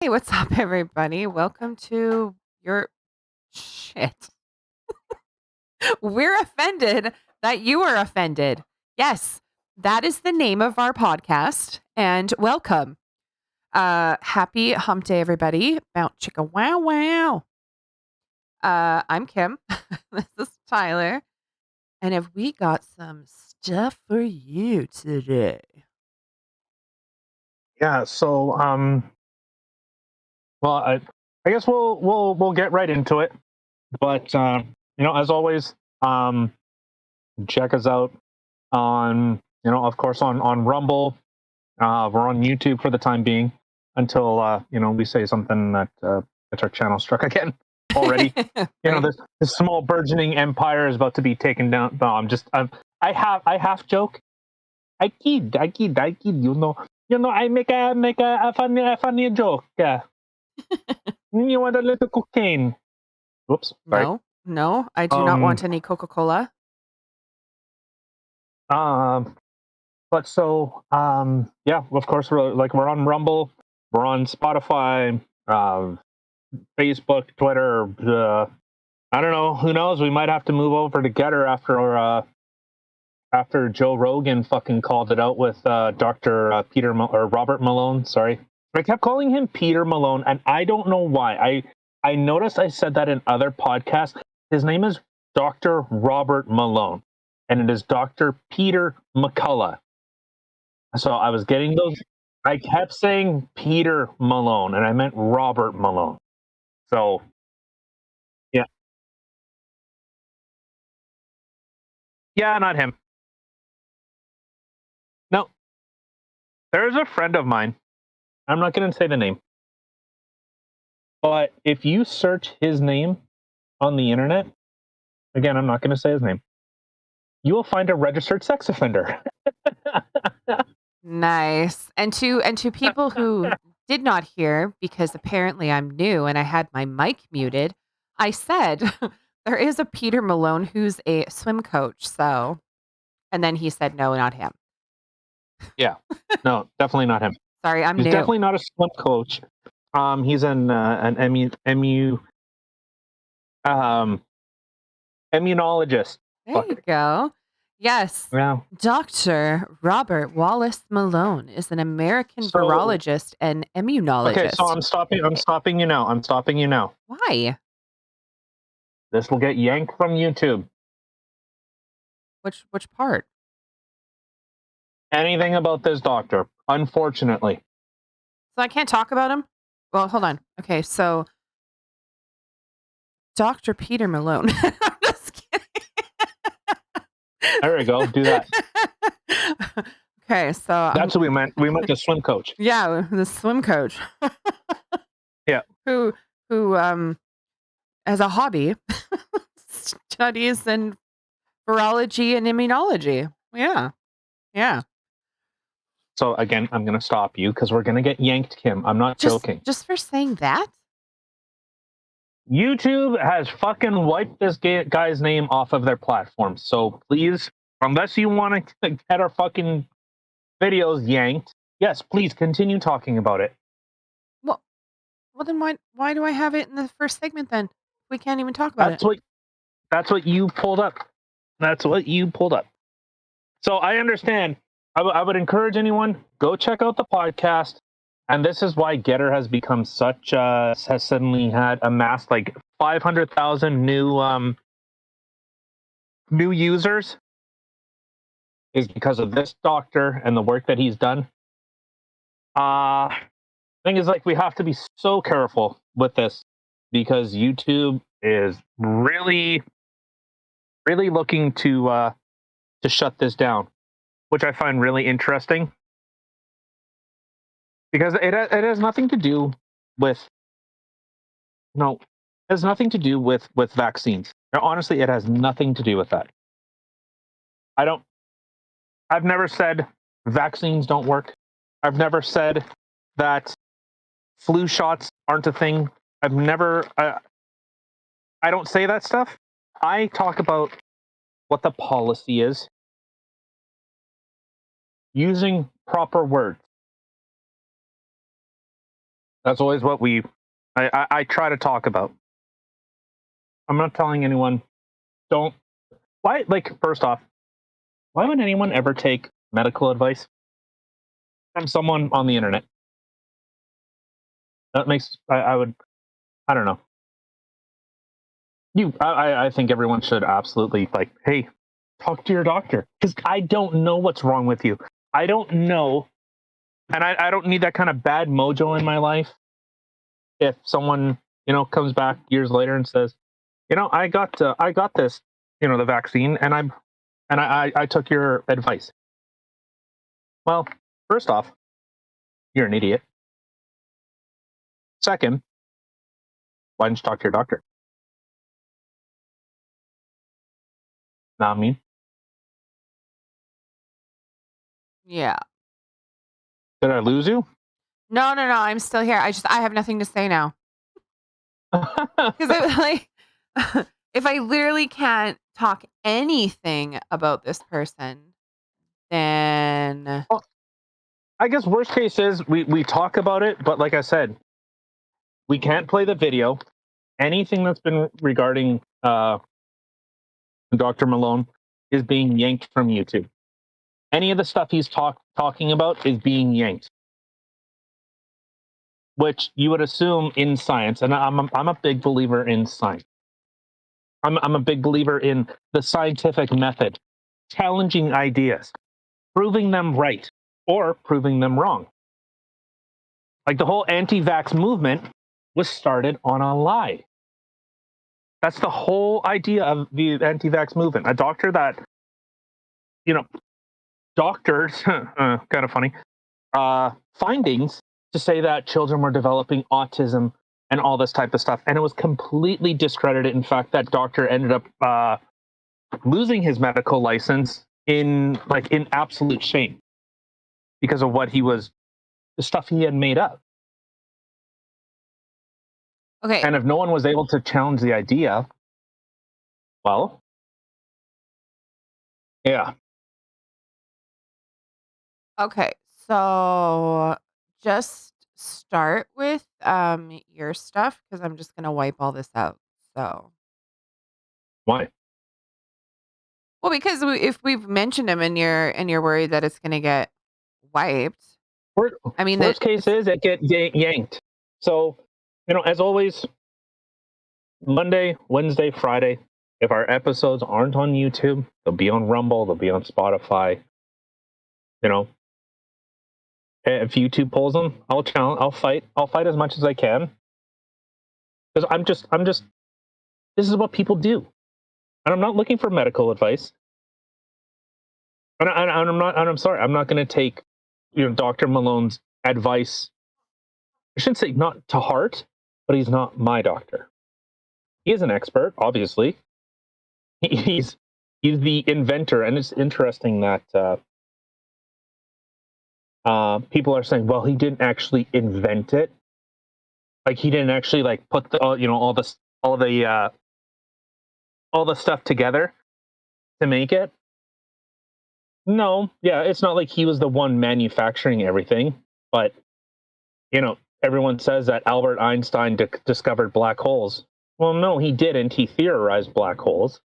Hey, what's up, everybody? Welcome to your shit. We're offended that you are offended. Yes, that is the name of our podcast. And welcome. Happy hump day, everybody. Bounce chicka wow wow. I'm Kim. This is Tyler. And have we got some stuff for you today? Yeah, so well, I guess we'll get right into it. But as always, check us out on of course on Rumble. We're on YouTube for the time being until we say something that gets our channel struck again already. Right? This small burgeoning empire is about to be taken down. No, I half joke. I kid. I make a funny joke. You want a little cocaine? Whoops, sorry. No, I do not Um, want any Coca-Cola. um, but so, yeah, of course, we're on Rumble, we're on Spotify, Facebook, Twitter. I don't know. Who knows? We might have to move over to Getter after Joe Rogan fucking called it out with Dr. or Robert Malone. Sorry, I kept calling him Peter Malone, and I don't know why. I noticed I said that in other podcasts. His name is Dr. Robert Malone, and it is Dr. Peter McCullough. So I was getting those. I kept saying Peter Malone, and I meant Robert Malone. So yeah, yeah, not him. No, there's a friend of mine. I'm not going to say the name, but if you search his name on the internet, again, I'm not going to say his name, you will find a registered sex offender. Nice. And to people who did not hear, because apparently I'm new and I had my mic muted, I said there is a Peter Malone who's a swim coach. So, and then he said, no, not him. Yeah, no, definitely not him. Sorry, I'm He's new. definitely not a swim coach. He's an immunologist. There Fuck. you go. Yes. Yeah. Dr. Robert Wallace Malone is an American So virologist and okay, so immunologist. I'm stopping you now. I'm stopping you now. Why? This will get yanked from YouTube. Which part? Anything about this doctor, unfortunately. So I can't talk about him? Well, hold on. Okay, so Dr. Peter Malone. I'm just kidding. There we go. Do that. Okay, so That's what we meant. We meant the swim coach. yeah, the swim coach. Yeah. Who as a hobby studies in virology and immunology. Yeah. Yeah. So again, I'm going to stop you because we're going to get yanked, Kim. I'm not joking. Just for saying that? YouTube has fucking wiped this guy's name off of their platform. So please, unless you want to get our fucking videos yanked, yes, please continue talking about it. Well then why do I have it in the first segment then? We can't even talk about it. That's what you pulled up. That's what you pulled up. So I understand. I would encourage anyone, go check out the podcast. And this is why Getter has become such has suddenly had amassed like 500,000 new users, is because of this doctor and the work that he's done. Thing is, like, we have to be so careful with this because YouTube is really looking to shut this down, which I find really interesting because it has nothing to do with it has nothing to do with vaccines. Now, honestly, it has nothing to do with that. I've never said vaccines don't work. I've never said that flu shots aren't a thing. I've never I don't say that stuff. I talk about what the policy is using proper words. That's always what I try to talk about. I'm not telling anyone, don't, why, like, first off, why would anyone ever take medical advice from someone on the internet? That makes, I don't know. I think everyone should absolutely, like, hey, talk to your doctor, because I don't know what's wrong with you. I don't know, and I don't need that kind of bad mojo in my life. If someone, comes back years later and says, I got this, the vaccine, and I took your advice. Well, first off, you're an idiot. Second, why didn't you talk to your doctor? Not me. Yeah. Did I lose you? No. I'm still here. I have nothing to say now. Because if I literally can't talk anything about this person, then Well, I guess worst case is we talk about it, but like I said, we can't play the video. Anything that's been regarding Dr. Malone is being yanked from YouTube. Any of the stuff he's talking about is being yanked, which you would assume in science. And I'm a big believer in science. I'm a big believer in the scientific method, challenging ideas, proving them right or proving them wrong. Like the whole anti-vax movement was started on a lie. That's the whole idea of the anti-vax movement. A doctor that, doctors, kind of funny, findings to say that children were developing autism and all this type of stuff. And it was completely discredited. In fact, that doctor ended up losing his medical license in absolute shame because of the stuff he had made up. okay. And if no one was able to challenge the idea, well, yeah. Okay. So just start with your stuff because I'm just gonna wipe all this out. So Why? well, because if we've mentioned him and you're worried that it's gonna get wiped, I mean that Worst case is it get yanked. So, as always, Monday, Wednesday, Friday, if our episodes aren't on YouTube, they'll be on Rumble, they'll be on Spotify. If YouTube pulls them, I'll fight as much as I can. Because I'm just, this is what people do. And I'm not looking for medical advice. And I'm sorry, I'm not going to take, Dr. Malone's advice. I shouldn't say not to heart, but he's not my doctor. He is an expert, obviously. He's the inventor, and it's interesting that people are saying, well, he didn't actually invent it. Like he didn't actually put the all the stuff together to make it. No, yeah, it's not like he was the one manufacturing everything, but everyone says that Albert Einstein discovered black holes. Well, no, he didn't. He theorized black holes.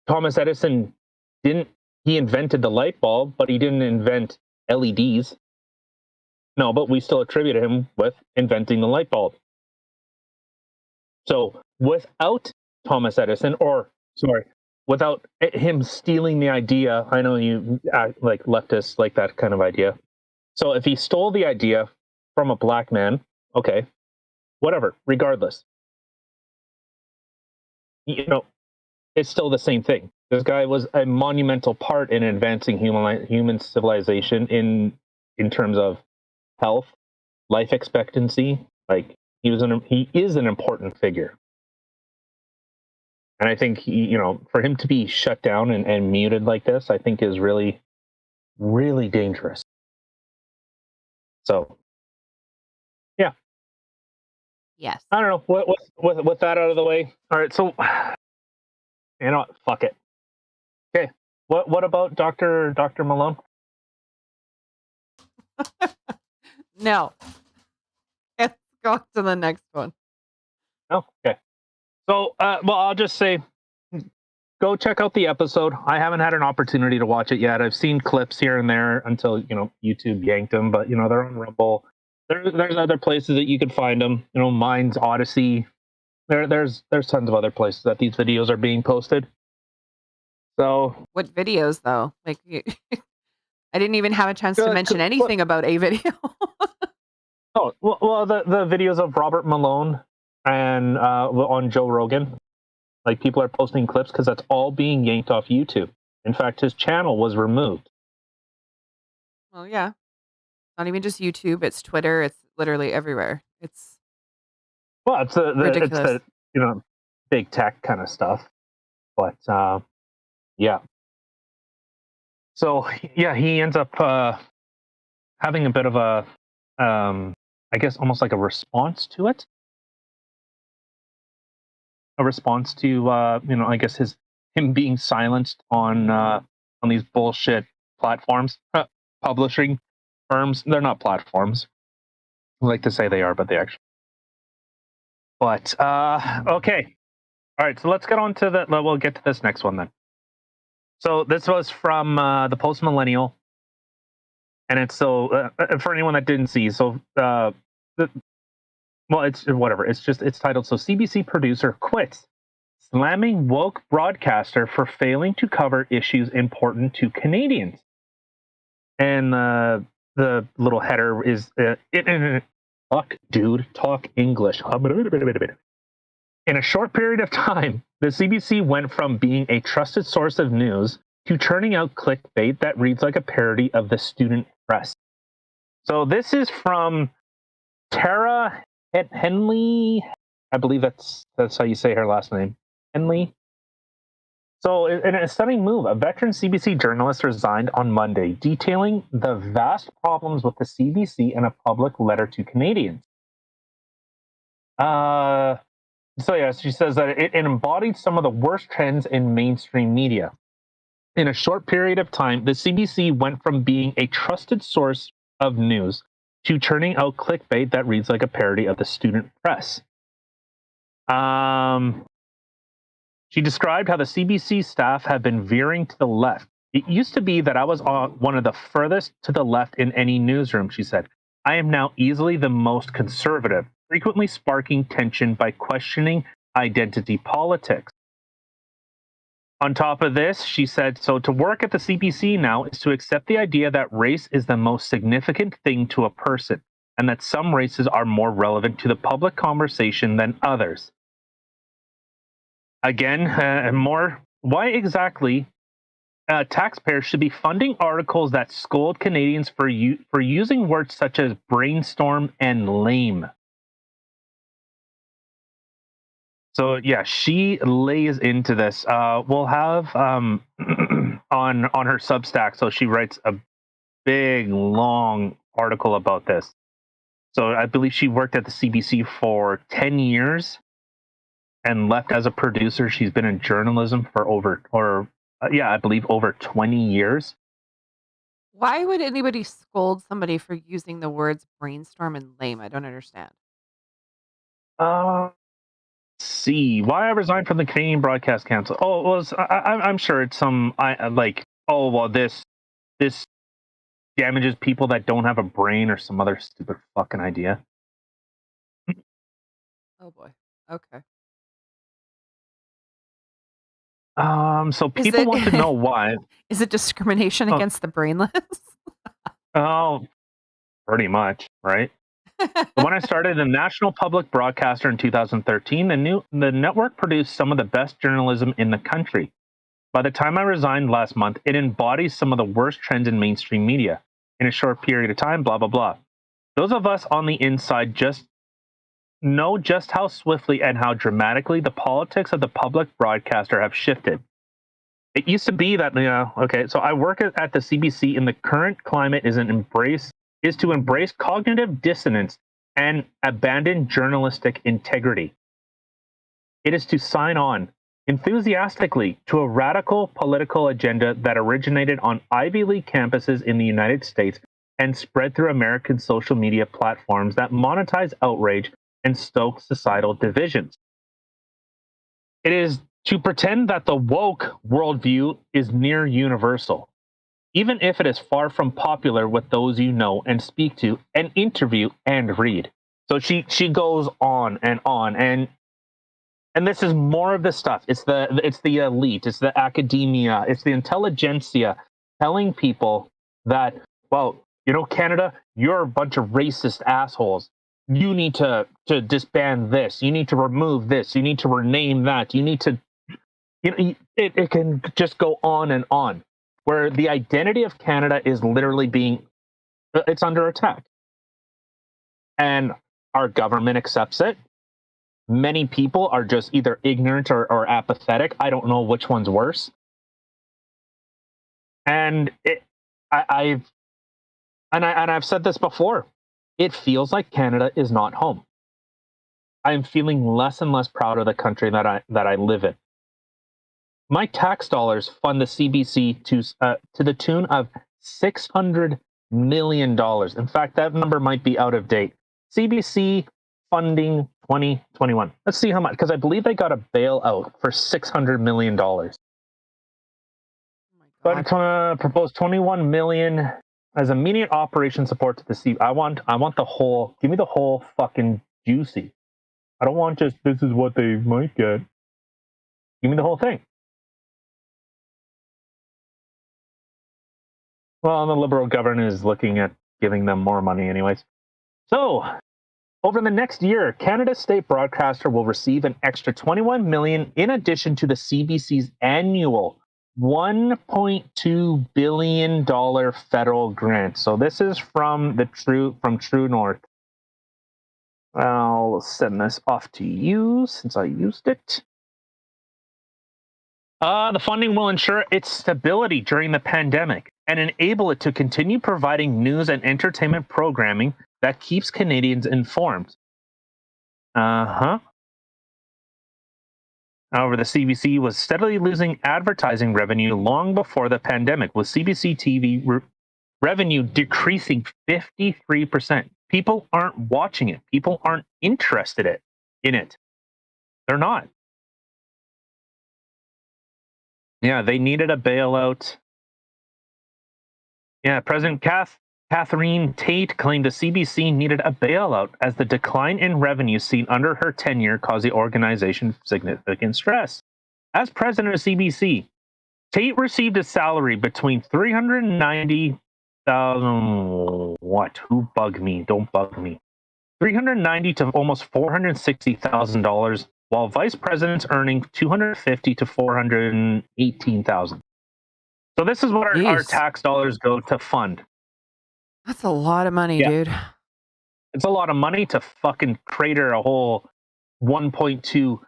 Thomas Edison didn't. He invented the light bulb, but he didn't invent LEDs. No, but we still attribute him with inventing the light bulb. So without Thomas Edison, without him stealing the idea, I know you act like leftists like that kind of idea. So if he stole the idea from a black man, okay, whatever, regardless, it's still the same thing. This guy was a monumental part in advancing human civilization in terms of health, life expectancy. Like he is an important figure. And I think for him to be shut down and muted like this, I think is really, really dangerous. So, yeah. yes. I don't know. With that out of the way. All right. So, fuck it. Okay. What about Dr. Malone? No. Go on to the next one. Oh, okay. So, well, I'll just say, go check out the episode. I haven't had an opportunity to watch it yet. I've seen clips here and there until YouTube yanked them, but they're on Rumble. There's other places that you can find them. Mine's Odyssey. There's tons of other places that these videos are being posted. So, What videos though? Like, I didn't even have a chance to mention anything about a video. oh well, the videos of Robert Malone and on Joe Rogan. Like, people are posting clips because that's all being yanked off YouTube. In fact, his channel was removed. Well, yeah. Not even just YouTube, it's Twitter, it's literally everywhere. It's Ridiculous. It's the big tech kind of stuff. But yeah. So yeah, he ends up having a bit of a I guess almost like a response to it. A response to I guess him being silenced on these bullshit platforms, publishing firms. They're not platforms. I like to say they are, but they actually. But okay, all right. So let's get on to we'll get to this next one then. So this was from the Post Millennial, and it's for anyone that didn't see. So it's whatever. It's titled, "So CBC producer quits, slamming woke broadcaster for failing to cover issues important to Canadians." And the little header is, "Fuck, dude, talk English." In a short period of time, the CBC went from being a trusted source of news to churning out clickbait that reads like a parody of the student press. So this is from Tara Henley. I believe that's how you say her last name. Henley. So, in a stunning move, a veteran CBC journalist resigned on Monday, detailing the vast problems with the CBC in a public letter to Canadians. So yeah, she says that it embodied some of the worst trends in mainstream media. In a short period of time, the CBC went from being a trusted source of news to churning out clickbait that reads like a parody of the student press. She described how the CBC staff have been veering to the left. "It used to be that I was one of the furthest to the left in any newsroom," she said. "I am now easily the most conservative, frequently sparking tension by questioning identity politics." On top of this, she said, "So to work at the CBC now is to accept the idea that race is the most significant thing to a person, and that some races are more relevant to the public conversation than others." Again, more. Why exactly taxpayers should be funding articles that scold Canadians for using words such as brainstorm and lame? So yeah, she lays into this. We'll have on her Substack. So she writes a big long article about this. So I believe she worked at the CBC for 10 years and left as a producer. She's been in journalism for I believe over 20 years. Why would anybody scold somebody for using the words brainstorm and lame? I don't understand. Let's see why I resigned from the Canadian Broadcast Council. Oh, it was I'm sure it's some this damages people that don't have a brain or some other stupid fucking idea. Oh boy. Okay. So people want to know why. Is it discrimination against the brainless? Oh, pretty much, right? When I started the national public broadcaster in 2013, the network produced some of the best journalism in the country. By the time I resigned last month, it embodies some of the worst trends in mainstream media. In a short period of time, blah, blah, blah. Those of us on the inside just know just how swiftly and how dramatically the politics of the public broadcaster have shifted. It used to be that, okay, so I work at the CBC, and the current climate is to embrace cognitive dissonance and abandon journalistic integrity. It is to sign on enthusiastically to a radical political agenda that originated on Ivy League campuses in the United States and spread through American social media platforms that monetize outrage and stoke societal divisions. It is to pretend that the woke worldview is near universal, even if it is far from popular with those you know and speak to and interview and read. So she goes on, and this is more of the stuff. It's the elite, it's the academia, it's the intelligentsia telling people that, well, Canada, you're a bunch of racist assholes. You need to disband this. You need to remove this. You need to rename that. You need to, it can just go on and on, where the identity of Canada is literally it's under attack. And our government accepts it. Many people are just either ignorant or apathetic. I don't know which one's worse. And I've said this before. It feels like Canada is not home. I'm feeling less and less proud of the country that I live in. My tax dollars fund the CBC to the tune of $600 million. In fact, that number might be out of date. CBC funding 2021. Let's see how much, because I believe they got a bailout for $600 million. But proposed 21 million as immediate operation support to the C. I want the whole. Give me the whole fucking juicy. I don't want just this is what they might get. Give me the whole thing. Well, the Liberal government is looking at giving them more money anyways. So, over the next year, Canada's state broadcaster will receive an extra $21 million in addition to the CBC's annual $1.2 billion federal grant. So this is from True North. I'll send this off to you since I used it. The funding will ensure its stability during the pandemic and enable it to continue providing news and entertainment programming that keeps Canadians informed. However, the CBC was steadily losing advertising revenue long before the pandemic, with CBC TV revenue decreasing 53%. People aren't watching it. People aren't interested in it. They're not. Yeah, they needed a bailout. Yeah, President Catherine Tate claimed the CBC needed a bailout as the decline in revenue seen under her tenure caused the organization significant stress. As president of CBC, Tate received a salary between $390,000. What? Who bugged me? Don't bug me. $390,000 to almost $460,000, while vice presidents earning $250,000 to $418,000. So this is what our tax dollars go to fund. That's a lot of money, dude. It's a lot of money to fucking crater a whole $1.2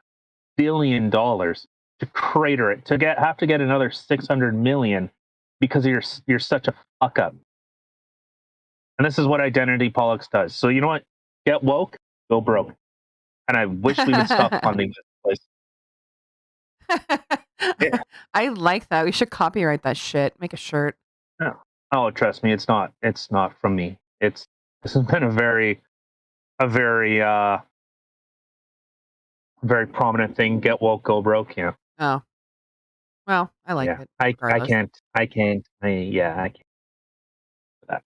billion to crater it, to have to get another $600 million because you're such a fuck up. And this is what identity politics does. So you know what? Get woke, go broke. And I wish we would stop funding this place. Yeah. I like that. We should copyright that shit. Make a shirt. No. Oh, trust me, it's not from me. This has been a very prominent thing. Get woke, go broke. Yeah. Oh. Well, I like it. I can't do that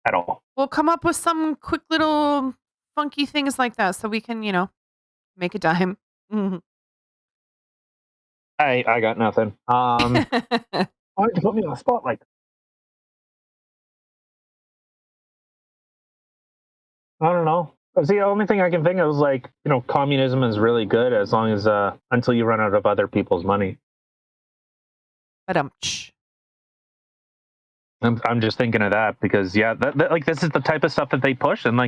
at all. We'll come up with some quick little funky things like that so we can, make a dime. Mm-hmm. I got nothing. Why did you put me on the spotlight? I don't know. The only thing I can think of is communism is really good as long as until you run out of other people's money. But I'm just thinking of that because this is the type of stuff that they push, and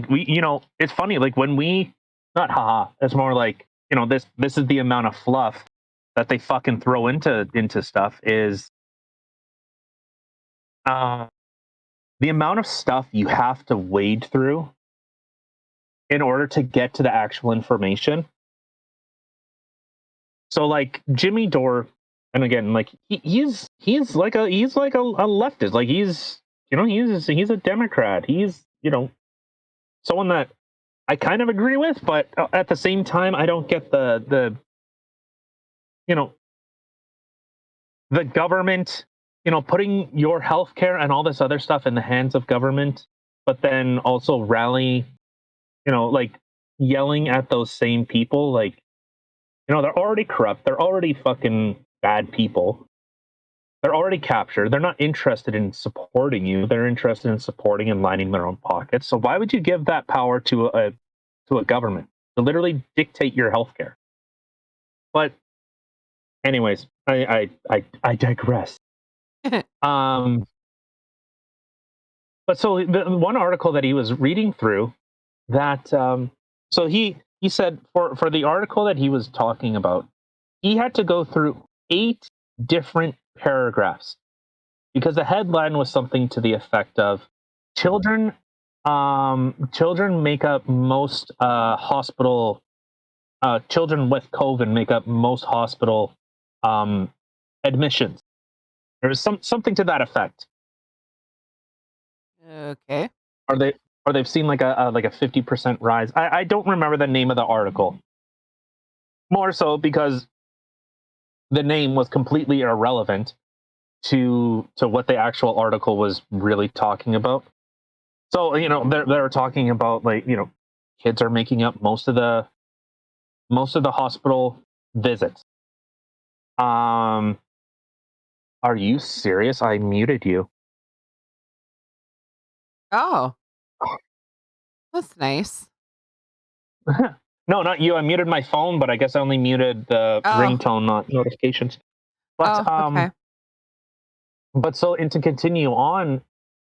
it's funny when we it's more like this is the amount of fluff that they fucking throw into stuff is the amount of stuff you have to wade through in order to get to the actual information. So Jimmy Dore, and again he's like a leftist, he's a Democrat. He's someone that I kind of agree with, but at the same time, I don't get you know the government, putting your healthcare and all this other stuff in the hands of government, but then also like yelling at those same people, like they're already corrupt, they're already fucking bad people, they're already captured, they're not interested in supporting you, they're interested in supporting and lining their own pockets. So why would you give that power to a government to literally dictate your healthcare? But anyways, I digress. Um, but so the one article that he was reading through, that so he said for the article that he was talking about, he had to go through 8 different paragraphs because the headline was something to the effect of children children make up most hospital children with COVID make up most hospital um, admissions. There was something to that effect. Okay. Or they've seen like a 50% rise. I don't remember the name of the article. More so because the name was completely irrelevant to what the actual article was really talking about. So they're talking about, like, kids are making up most of the hospital visits. Are you serious? I muted you. Oh, that's nice. No, not you. I muted my phone, but I guess I only muted the Oh, ringtone, not notifications. But okay. and to continue on,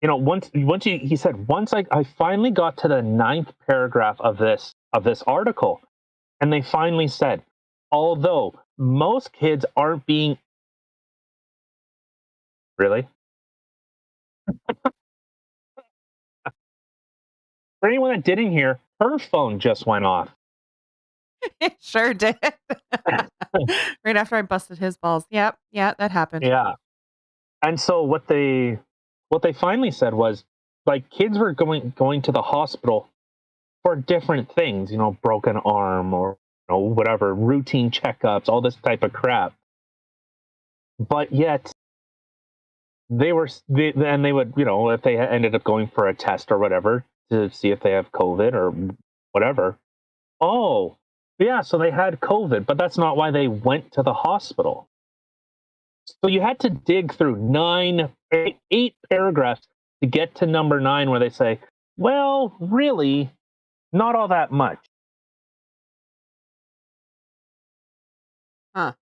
once he said, once I finally got to the 9th paragraph of this article, and they finally said, although most kids aren't being really. For anyone that didn't hear, her phone just went off. It sure did. Right after I busted his balls. Yep. Yeah, that happened. Yeah. And so what they finally said was, like, kids were going to the hospital for different things, broken arm or whatever, routine checkups, all this type of crap. But yet they would, if they ended up going for a test or whatever to see if they have COVID or whatever. Oh, yeah, so they had COVID, but that's not why they went to the hospital. So you had to dig through 8 paragraphs to get to number 9, where they say, well, really, not all that much. Huh.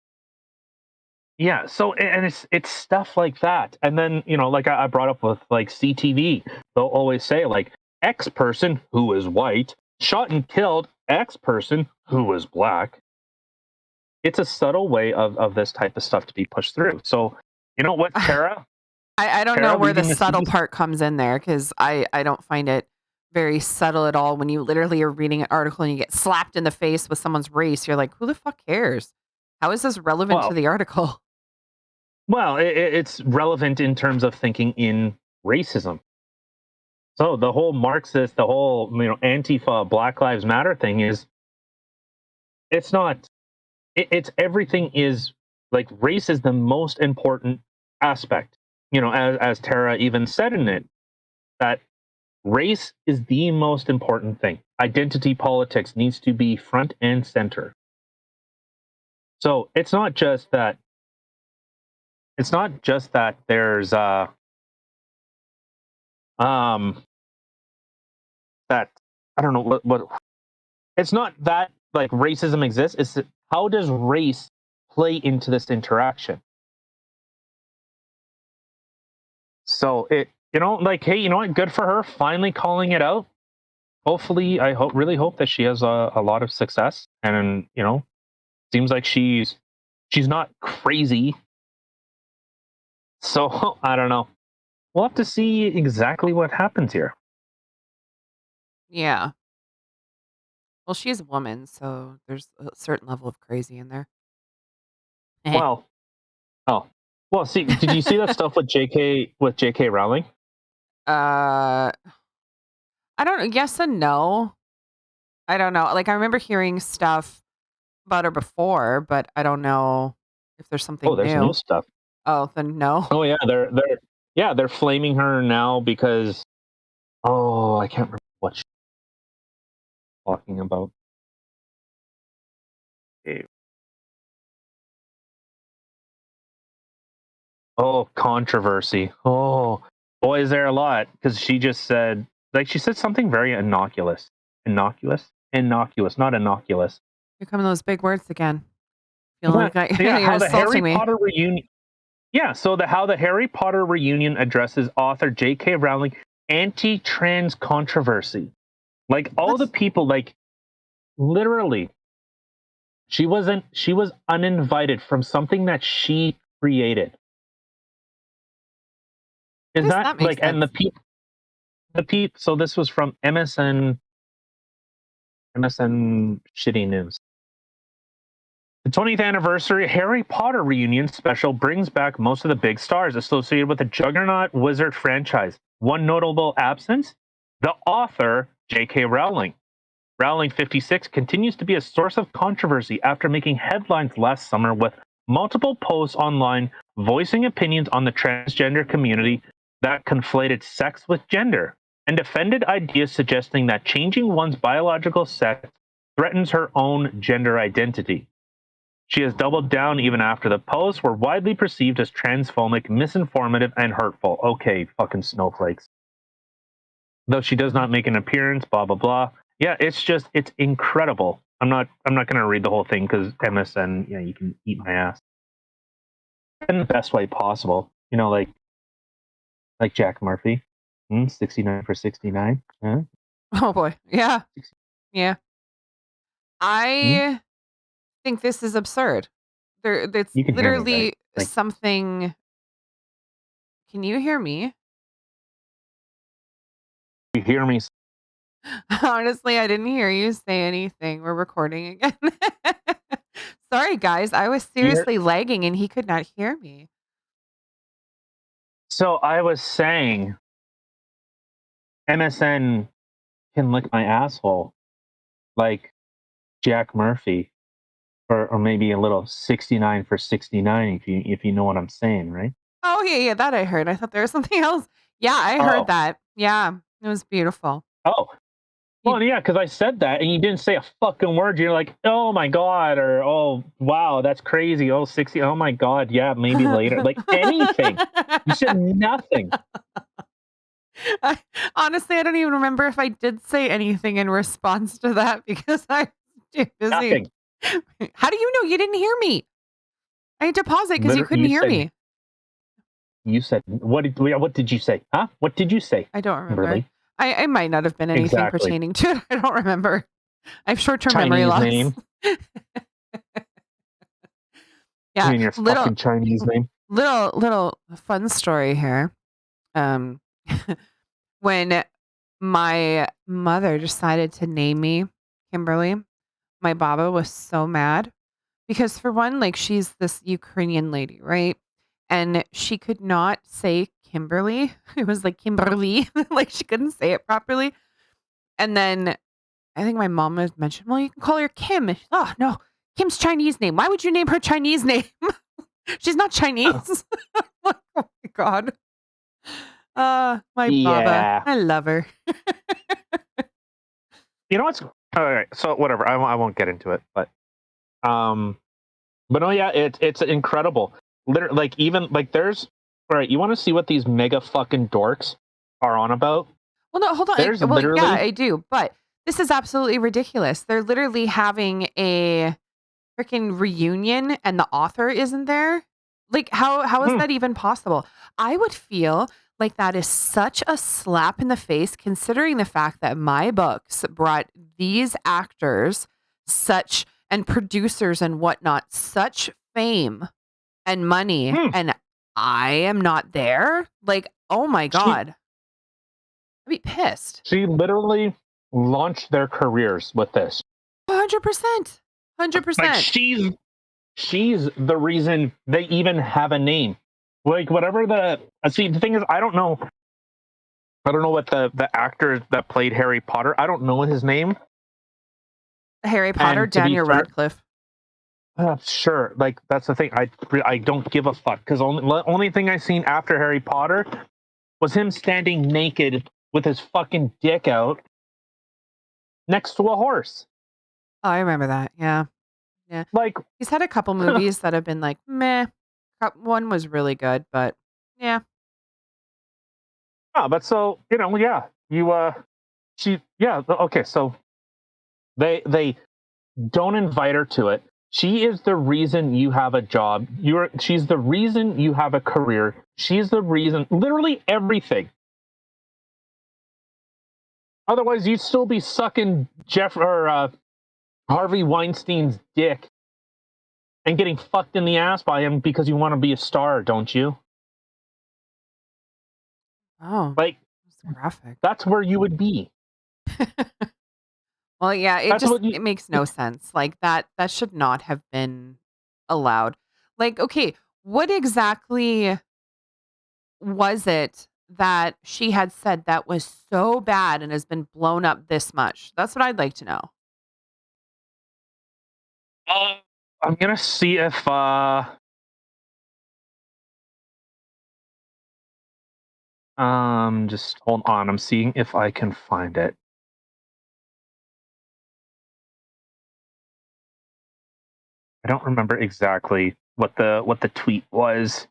Yeah, so and it's stuff like that. And then, like I brought up with, like, CTV, they'll always say, like, X person who is white shot and killed X person who is black. It's a subtle way of this type of stuff to be pushed through. So, you know what, Tara? I don't know Tara where the leaving the subtle CBC. part comes in there because I don't find it very subtle at all when you literally are reading an article and you get slapped in the face with someone's race. You're like, who the fuck cares? How is this relevant to Well, the article? it's relevant in terms of thinking in racism. So the whole Marxist, the whole Antifa, Black Lives Matter thing it's not. It's everything is, like, race is the most important aspect. As Tara even said in it, that race is the most important thing. Identity politics needs to be front and center. So it's not just that. It's not just that there's um that I don't know what. It's not that, like, racism exists. It's that, how does race play into this interaction? So like, hey, you know what? Good for her finally calling it out. Hopefully, really hope that she has a lot of success, and seems like she's not crazy. So I don't know. We'll have to see exactly what happens here. Yeah. Well, she's a woman, so there's a certain level of crazy in there. Well, oh, well. See, did you see that stuff with J.K. Rowling? I don't know. Yes and no. I don't know. Like, I remember hearing stuff about her before, but I don't know if there's Oh, something there's new new. stuff. Oh, then no. Oh yeah, they're flaming her now because I can't remember what she's talking about. Okay. Oh, controversy. Oh, boy, is there a lot because she said something very innocuous, not innocuous. Here come those big words again. Feeling Yeah, like yeah. you're How the Harry insulting me. Potter reunion. Yeah, so how the Harry Potter reunion addresses author J.K. Rowling anti-trans controversy. Like all the What? people, like literally, she was uninvited from something that she created. How Is does that that make like and sense? the people so this was from MSN Shitty News. The 20th anniversary Harry Potter reunion special brings back most of the big stars associated with the juggernaut wizard franchise. One notable absence, the author, J.K. Rowling. Rowling 56 continues to be a source of controversy after making headlines last summer with multiple posts online voicing opinions on the transgender community that conflated sex with gender and defended ideas suggesting that changing one's biological sex threatens her own gender identity. She has doubled down even after the posts were widely perceived as transphobic, misinformative, and hurtful. Okay, fucking snowflakes. Though she does Mhm. not make an appearance, blah blah blah. Yeah, it's incredible. I'm not gonna read the whole thing because MSN, yeah, you can eat my ass in the best way possible. Like Jack Murphy, 69 for 69. Huh? Oh boy. Yeah. Yeah. Hmm? I think this is absurd. It's You can hear me, right? literally Like something. Can you hear me? you hear me? Honestly, I didn't hear you say anything. We're recording again. Sorry, guys. I was You hear? seriously lagging and he could not hear me. So I was saying MSN can lick my asshole like Jack Murphy, or maybe a little 69 for 69 if you know what I'm saying, right? Oh, yeah, yeah, that I heard. I thought there was something else. Yeah, I heard Oh, that. Yeah, it was beautiful. oh, You well, yeah, because I said that and you didn't say a fucking word. You're like, oh my god, or oh wow, that's crazy. Oh, 60, oh my god, yeah, maybe later. Like anything. You said nothing. I, honestly, I don't even remember if I did say anything in response to that because I was too busy. Nothing. How do you know you didn't hear me? I had to pause it because you Literally, couldn't hear me. you said what did you say? Huh? What did you say, I don't remember. Kimberly? I might not have been anything Exactly. pertaining to it. I don't remember. I have short term memory Chinese loss. name. You Yeah, mean your fucking Chinese name? little fun story here. Um, when my mother decided to name me Kimberly, my baba was so mad because for one, like she's this Ukrainian lady, right? And she could not say Kimberly. It was like Kimberly, like she couldn't say it properly. And then I think my mom had mentioned, well, you can call her Kim. And oh no, Kim's Chinese name. Why would you name her Chinese name? She's not Chinese. Oh my god. My baba. Yeah. I love her. You know what's all right? So whatever. I won't get into it, um, but no, yeah, it's incredible. Literally, like even like there's all right. You want to see what these mega fucking dorks are on about? Well, no, hold on. There's Well, yeah, literally I do. But this is absolutely ridiculous. They're literally having a freaking reunion and the author isn't there. Like how is hmm, that even possible? I would feel like that is such a slap in the face considering the fact that my books brought these actors such and producers and whatnot such fame and money hmm. and I am not there. Like, oh my She god. I'd be pissed. she literally launched their careers with this. 100%. Like 100%. she's the reason they even have a name. Like whatever the see the thing is, I don't know. I don't know what the actor that played Harry Potter. I don't know his name. Harry Potter, And to be Daniel fair, Radcliffe. sure. Like that's the thing. I don't give a fuck because only thing I seen after Harry Potter was him standing naked with his fucking dick out next to a horse. Oh, I remember that. Yeah. Yeah. Like, He's had a couple movies that have been like, meh. One was really good, but yeah. but so yeah, okay. So they don't invite her to it. She is the reason you have a job. She's the reason you have a career. She's the reason, literally everything. Otherwise, you'd still be sucking Harvey Weinstein's dick and getting fucked in the ass by him because you want to be a star, don't you? Oh, Like, that's graphic. that's where you would be. Well, yeah, That's what it makes no sense. Like that should not have been allowed. Like, okay, what exactly was it that she had said that was so bad and has been blown up this much? That's what I'd like to know. I'm gonna see if just hold on. I'm seeing if I can find it. I don't remember exactly what the tweet was.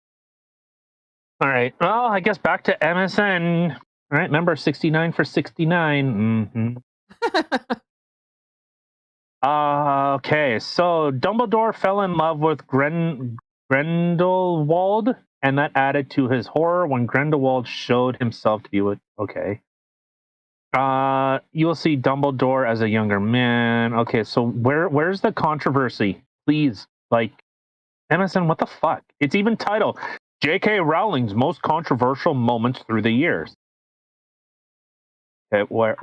All right. Well, I guess back to MSN. All right. Remember 69 for 69. Okay. So Dumbledore fell in love with Grindelwald, and that added to his horror when Grindelwald showed himself to be with. Okay. You will see Dumbledore as a younger man. Okay. So where's the controversy? Please, like, MSN, what the fuck? It's even titled J.K. Rowling's most controversial moments through the years. Okay, where?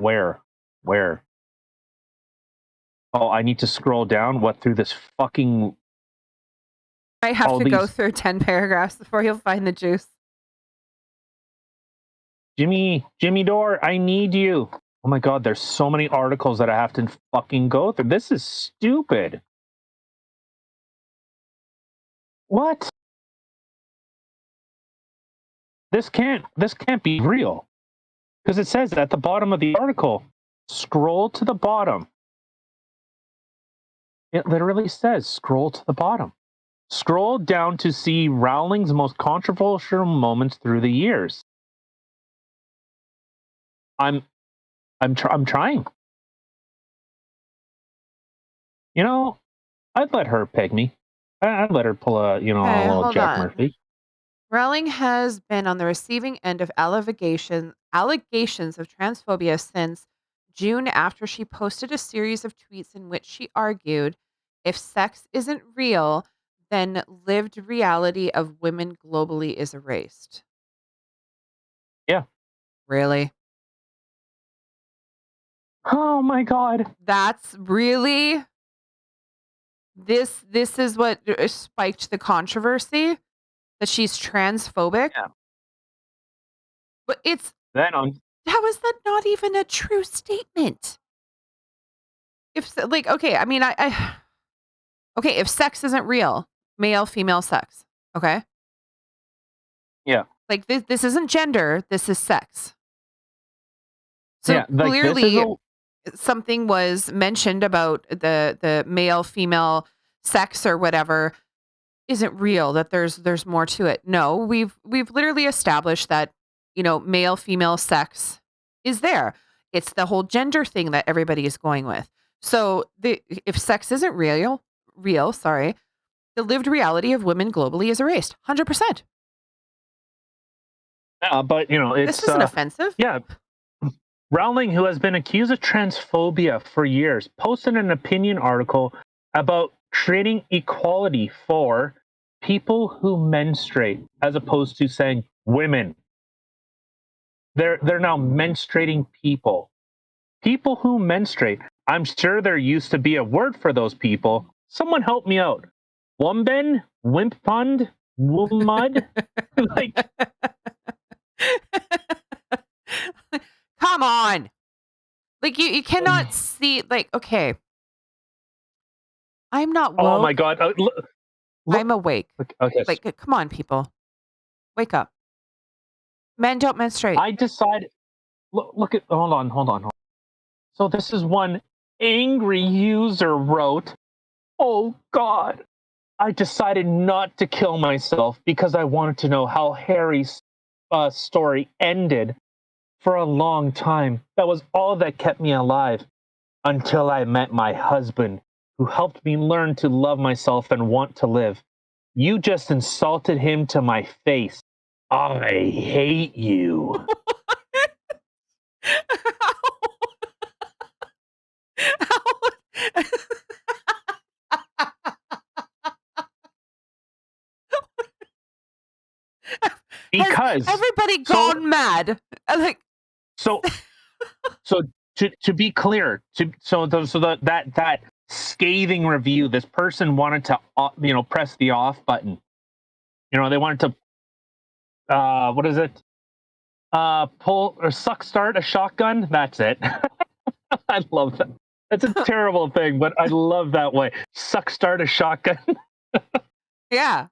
Oh, I need to scroll down. What, through this fucking I have all to go these through 10 paragraphs before you'll find the juice. Jimmy Dore, I need you. Oh my god, there's so many articles that I have to fucking go through. This is stupid. What? This can't be real. Because it says at the bottom of the article, scroll to the bottom. It literally says scroll to the bottom. Scroll down to see Rowling's most controversial moments through the years. I'm trying. I'd let her peg me. I'd let her pull a Okay, little hold Jack on. Murphy. Rowling has been on the receiving end of allegations of transphobia since June after she posted a series of tweets in which she argued if sex isn't real, then lived reality of women globally is erased. Yeah. Really? Oh my god. That's really this is what spiked the controversy that she's transphobic? Yeah. But it's Then on how is that not even a true statement? If like, okay, I mean, okay, if sex isn't real, male, female sex, okay? yeah. Like this isn't gender, this is sex. So Yeah, like this is clearly something was mentioned about the male female sex or whatever isn't real, that there's more to it. No, we've literally established that, male female sex is there. It's the whole gender thing that everybody is going with. So if sex isn't real, sorry, the lived reality of women globally is erased. 100%. but This it's isn't offensive. yeah. Rowling, who has been accused of transphobia for years, posted an opinion article about creating equality for people who menstruate, as opposed to saying women. They're now menstruating people. People who menstruate. I'm sure there used to be a word for those people. Someone help me out. Wumben? Wimpund? Womud? Like, Come on. Like, you cannot see, like, okay. I'm not Oh my woke. God. I'm awake. Okay. Like, come on, people. Wake up. Men don't menstruate. I decided. Look at. Hold on. So this is one angry user wrote, "Oh God, I decided not to kill myself because I wanted to know how Harry's story ended for a long time. That was all that kept me alive until I met my husband, who helped me learn to love myself and want to live. You just insulted him to my face. I hate you." Has Because everybody so gone mad? Like, so so to be clear, that scathing review, this person wanted to press the off button. They wanted to what is it? Pull or suck start a shotgun. That's it. I love that. That's a terrible thing, but I love that way. Suck start a shotgun. yeah.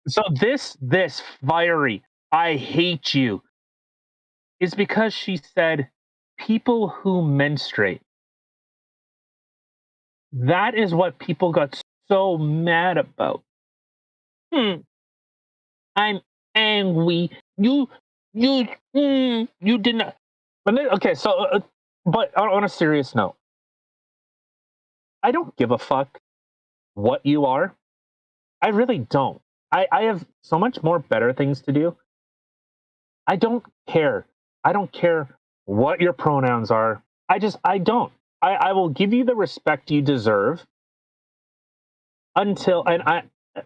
So this fiery, I hate you, is because she said people who menstruate. That is what people got so mad about. I'm angry. You did not. Okay, so but on a serious note, I don't give a fuck what you are. I really don't. I have so much more better things to do. I don't care. I don't care what your pronouns are. I don't. I will give you the respect you deserve until, and I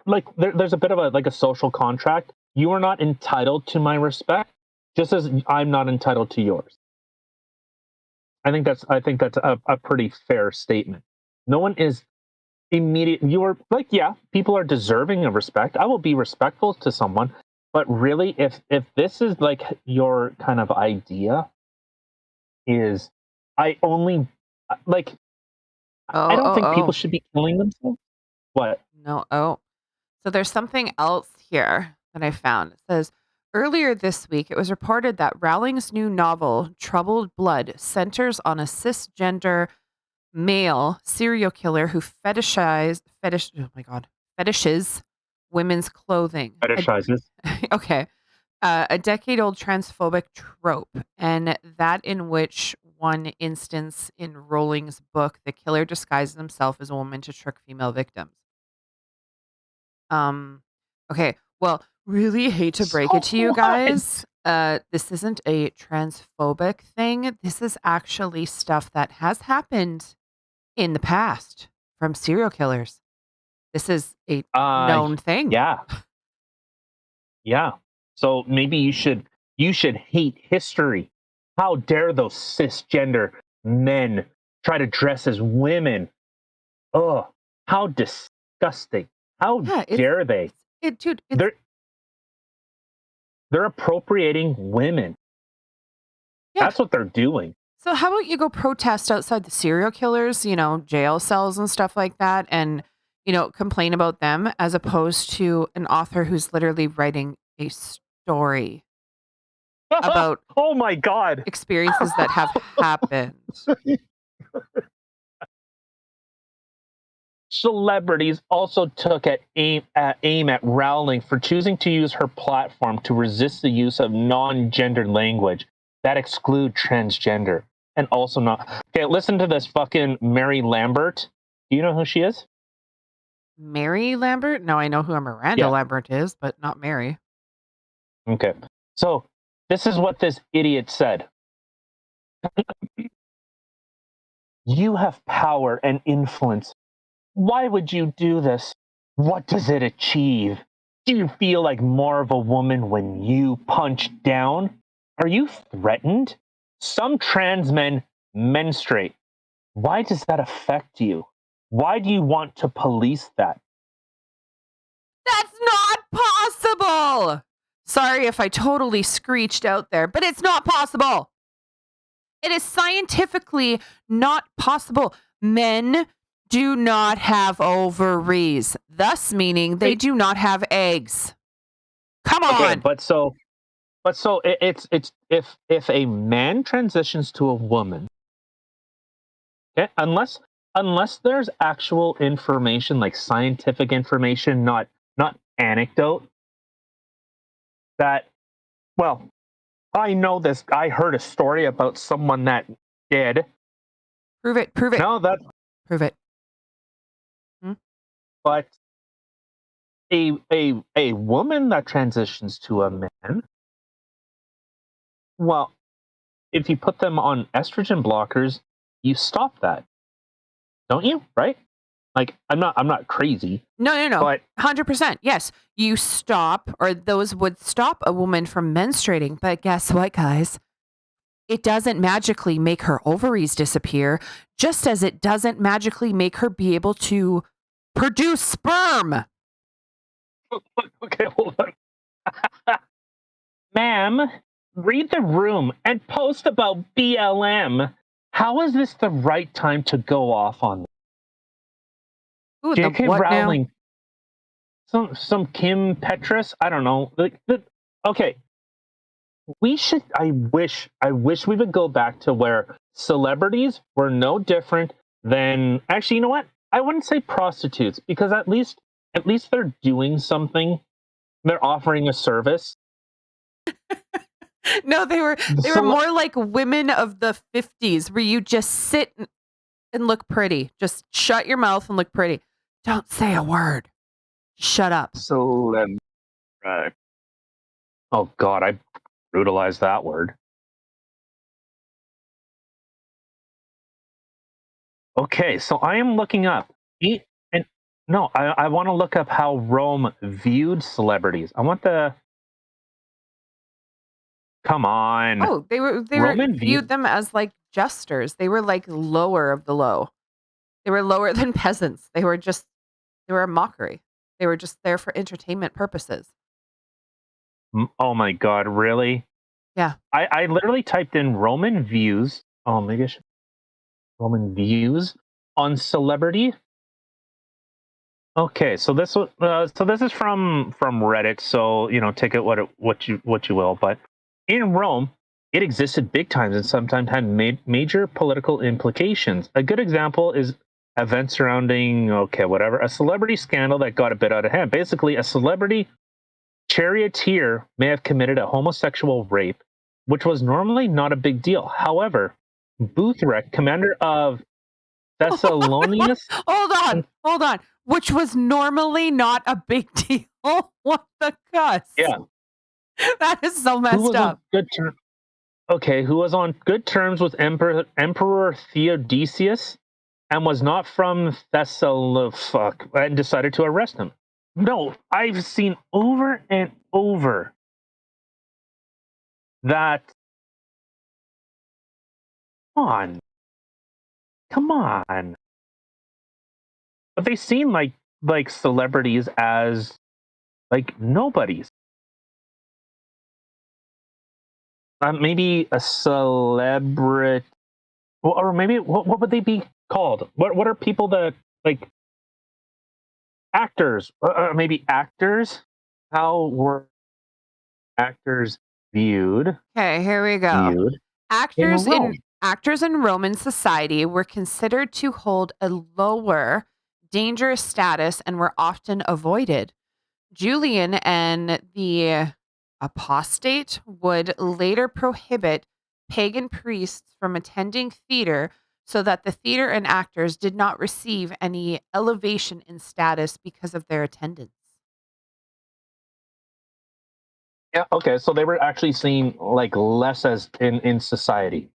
like there's a bit of a social contract. You are not entitled to my respect, just as I'm not entitled to yours. I think that's a pretty fair statement. No one is immediate. You are like, yeah, people are deserving of respect. I will be respectful to someone, but really, if this is like your kind of idea, is I only like I don't think people Oh. should be killing themselves. What? No. Oh. So there's something else here that I found. It says earlier this week, it was reported that Rowling's new novel, Troubled Blood, centers on a cisgender male serial killer who fetishes women's clothing. Fetishizes. Okay. A decade-old transphobic trope, and that in which one instance in Rowling's book, the killer disguises himself as a woman to trick female victims. Um, okay. Well, really hate to break it So to you what? guys. This isn't a transphobic thing. This is actually stuff that has happened in the past from serial killers. This is a known thing. Yeah, yeah. So maybe you should hate history. How dare those cisgender men try to dress as women? Oh, how disgusting! How Yeah, dare they? dude, it's They're they're appropriating women. yeah. That's what they're doing. So how about you go protest outside the serial killers, jail cells and stuff like that, and complain about them as opposed to an author who's literally writing a story about Oh my God! experiences that have happened. Celebrities also took aim at Rowling for choosing to use her platform to resist the use of non-gendered language that exclude transgender and also not. Okay, listen to this fucking Mary Lambert. Do you know who she is? Mary Lambert? No, I know who a Miranda Yeah. Lambert is, but not Mary. Okay. So this is what this idiot said. You have power and influence. Why would you do this? What does it achieve? Do you feel like more of a woman when you punch down? Are you threatened? Some trans men menstruate. Why does that affect you? Why do you want to police that? That's not possible. Sorry if I totally screeched out there, but it's not possible. It is scientifically not possible. Men do not have ovaries, thus meaning they Hey, do not have eggs. Come okay, on. it's if a man transitions to a woman, okay, unless there's actual information, like scientific information, not anecdote, that, well, I know this. I heard a story about someone that did. Prove it. Prove it. No, that, Prove it. Hmm? but a woman that transitions to a man, well, if you put them on estrogen blockers, you stop that, don't you? Right? Like, I'm not crazy, No, no, no. but 100%. Yes. You stop, or those would stop a woman from menstruating. But guess what, guys? It doesn't magically make her ovaries disappear, just as it doesn't magically make her be able to produce sperm. okay, hold on. Ma'am, read the room and post about BLM. How is this the right time to go off on Ooh, the J.K. what now? Rowling? Some Kim Petras? I don't know. Okay, I wish we would go back to where celebrities were no different than, actually, you know what? I wouldn't say prostitutes, because at least they're doing something. They're offering a service. No, they were The they were cele- more like women of the 50s where you just sit and look pretty. Just shut your mouth and look pretty. Don't say a word. Shut up. Celeb. Oh God, I brutalized that word. Okay, so I am looking up. And no, I want to look up how Rome viewed celebrities. I want the. Come on, Oh, they were Roman viewed viewed. them as like jesters. They were like lower of the low. They were lower than peasants. They were a mockery. They were just there for entertainment purposes. Oh my God, really? Yeah. I literally typed in Roman views. Oh, maybe I should Roman views on celebrity. Okay, so this is from Reddit. So take it what you will. But in Rome, it existed big times and sometimes had major political implications. A good example is events surrounding, okay, whatever, a celebrity scandal that got a bit out of hand. Basically, a celebrity charioteer may have committed a homosexual rape, which was normally not a big deal. However, Boothreck, commander of Thessalonians, Hold on. and Hold on. Which was normally not a big deal. What the cuss? yeah, That is so who messed was on up. good terms. Okay, who was on good terms with Emperor Theodosius and was not from Thessalonica, and decided to arrest him. No, I've seen over and over that. Come on, come on. But they seem like celebrities as like nobodies. Maybe a celebrity, or maybe what would they be called? What are people that, like, actors? Maybe actors. How were actors viewed Okay, here we go. viewed in Actors in Rome? actors in Roman society were considered to hold a lower dangerous status and were often avoided. Julian and the apostate would later prohibit pagan priests from attending theater so that the theater and actors did not receive any elevation in status because of their attendance. Yeah. Okay. So they were actually seen like less as in society.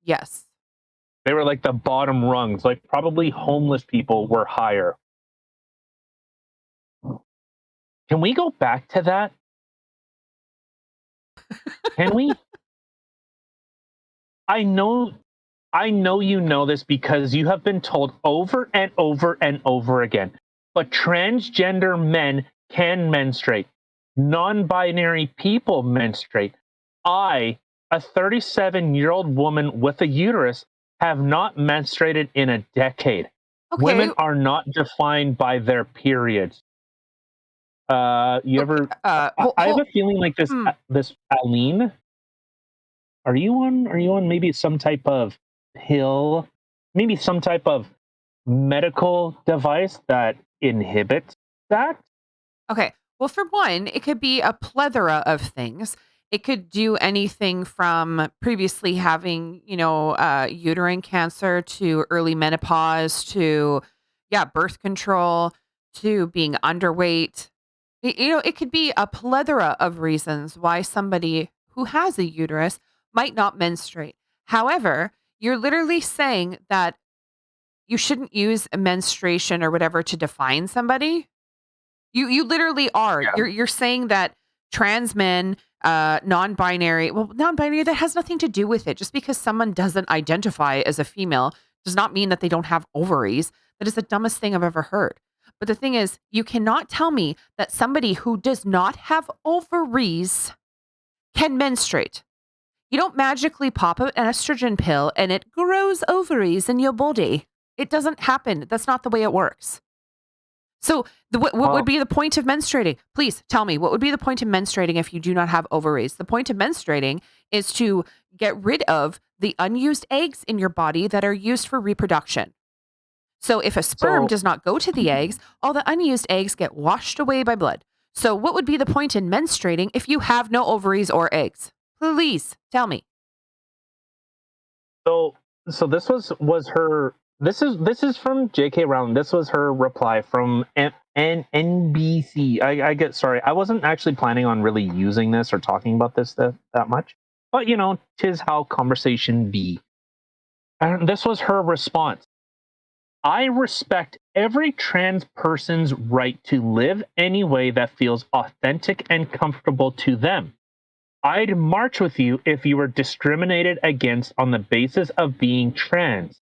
Yes. They were like the bottom rungs. Like, probably homeless people were higher. Can we go back to that? Can we? I know I know you know this because you have been told over and over and over again. But transgender men can menstruate. Non-binary people menstruate. I a 37-year-old woman with a uterus have not menstruated in a decade. Okay. Women are not defined by their periods. You Okay. ever? I have a feeling like this. Hmm. This Aline, are you on? Are you on maybe some type of pill? Maybe some type of medical device that inhibits that? Okay. Well, for one, it could be a plethora of things. It could do anything from previously having, uterine cancer to early menopause to, yeah, birth control to being underweight. It could be a plethora of reasons why somebody who has a uterus might not menstruate. However, you're literally saying that you shouldn't use a menstruation or whatever to define somebody. You literally are. Yeah. You're saying that trans men, non-binary, well, non-binary, that has nothing to do with it. Just because someone doesn't identify as a female does not mean that they don't have ovaries. That is the dumbest thing I've ever heard. But the thing is, you cannot tell me that somebody who does not have ovaries can menstruate. You don't magically pop an estrogen pill and it grows ovaries in your body. It doesn't happen. That's not the way it works. So, what would Well, be the point of menstruating? Please tell me, what would be the point of menstruating if you do not have ovaries? The point of menstruating is to get rid of the unused eggs in your body that are used for reproduction. So, if a sperm so does not go to the eggs, all the unused eggs get washed away by blood. So, what would be the point in menstruating if you have no ovaries or eggs? Please tell me. So so this was her. This is from J.K. Rowling. This was her reply from NBC. I get sorry. I wasn't actually planning on really using this or talking about this that much, but tis how conversation be. And this was her response. I respect every trans person's right to live any way that feels authentic and comfortable to them. I'd march with you if you were discriminated against on the basis of being trans.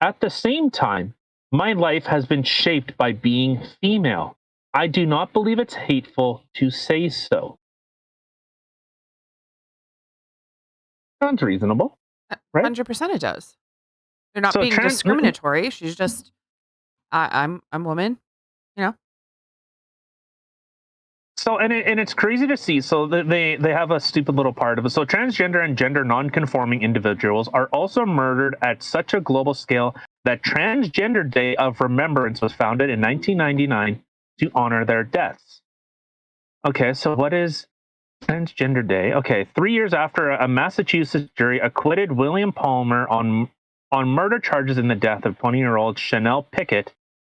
At the same time, my life has been shaped by being female. I do not believe it's hateful to say so. Sounds reasonable, right? 100% it does. They're not So being discriminatory. She's just, I'm woman, you know? It's crazy to see. So they have a stupid little part of it. So transgender and gender non-conforming individuals are also murdered at such a global scale that Transgender Day of Remembrance was founded in 1999 to honor their deaths. Okay, so what is Transgender Day? Okay, 3 years after a Massachusetts jury acquitted William Palmer on murder charges in the death of 20-year-old Chanel Pickett,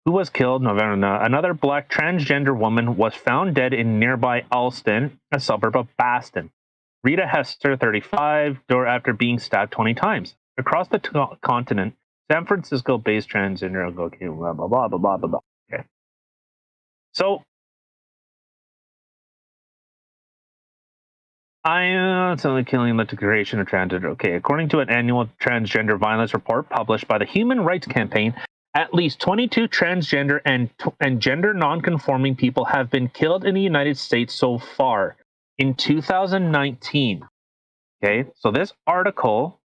who was killed November. Another black transgender woman was found dead in nearby Alston, a suburb of Boston. Rita Hester, 35, died after being stabbed 20 times. Across the continent, San Francisco-based transgender. Okay, blah blah blah blah blah blah. Okay, so it's only killing the creation of transgender. Okay, according to an annual transgender violence report published by the Human Rights Campaign, at least 22 transgender and gender nonconforming people have been killed in the United States so far in 2019. Okay, so this article.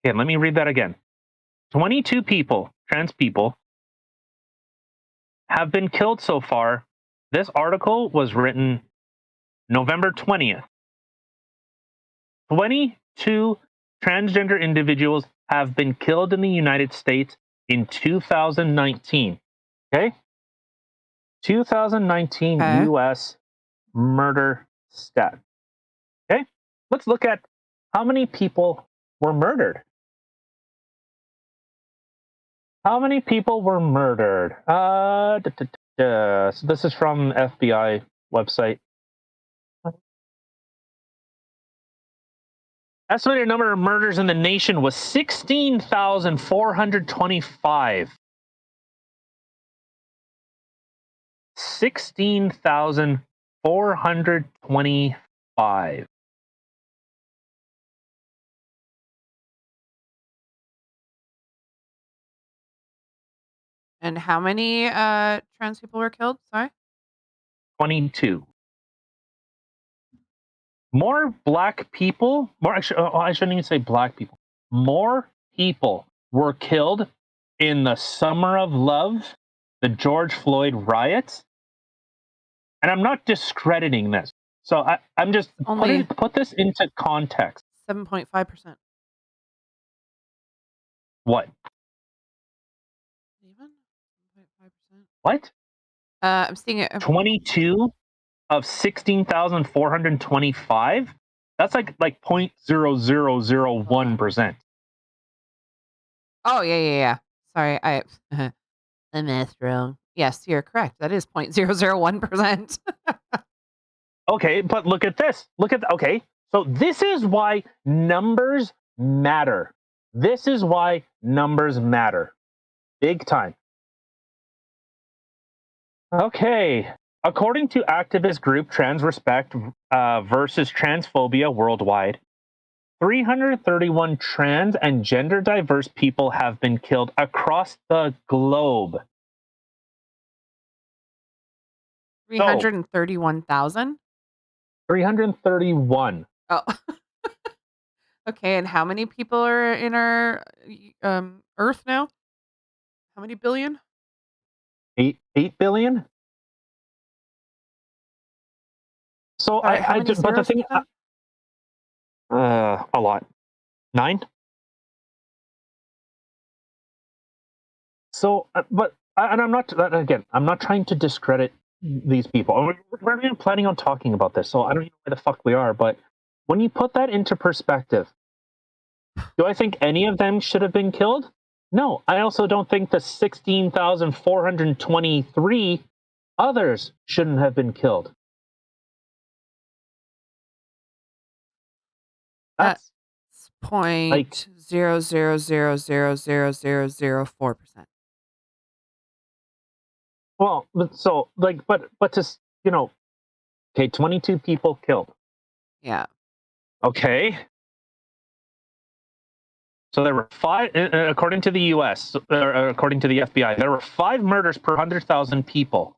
Okay, let me read that again. 22 people, trans people, have been killed so far. This article was written November 20th. 22 transgender individuals have been killed in the United States in 2019. Okay? 2019 Okay. US murder stat. Okay? Let's look at how many people were murdered. How many people were murdered? So this is from FBI website. Estimated number of murders in the nation was 16,425. 16,425. And how many trans people were killed? Sorry. 22. more black people, I shouldn't even say black people. More people were killed in the Summer of Love, the George Floyd riots. And I'm not discrediting this. So I'm just Only put this into context. 7.5%. What? Even? 7.5%. What? I'm seeing it. 22 of 16,425? That's like 0.0001%. Oh, yeah. Sorry, the math wrong. Yes, you're correct. That is 0.001%. Okay, but look at this. Okay. So this is why numbers matter. This is why numbers matter. Big time. Okay. According to activist group Trans Respect versus Transphobia Worldwide, 331 trans and gender diverse people have been killed across the globe. 331,000? 331. Oh. Okay, and how many people are in our Earth now? How many billion? 8 billion? So Sorry, how many but the zeros thing, is that? a lot. 9. So, and I'm not, again, I'm not trying to discredit these people. We're not even planning on talking about this, so I don't even know where the fuck we are. But when you put that into perspective, do I think any of them should have been killed? No. I also don't think the 16,423 others shouldn't have been killed. That's Point 0.0000004%. well, so but to okay, 22 people killed. Yeah. Okay. So there were 5, according to the U.S., according to the FBI, there were 5 murders per 100,000 people.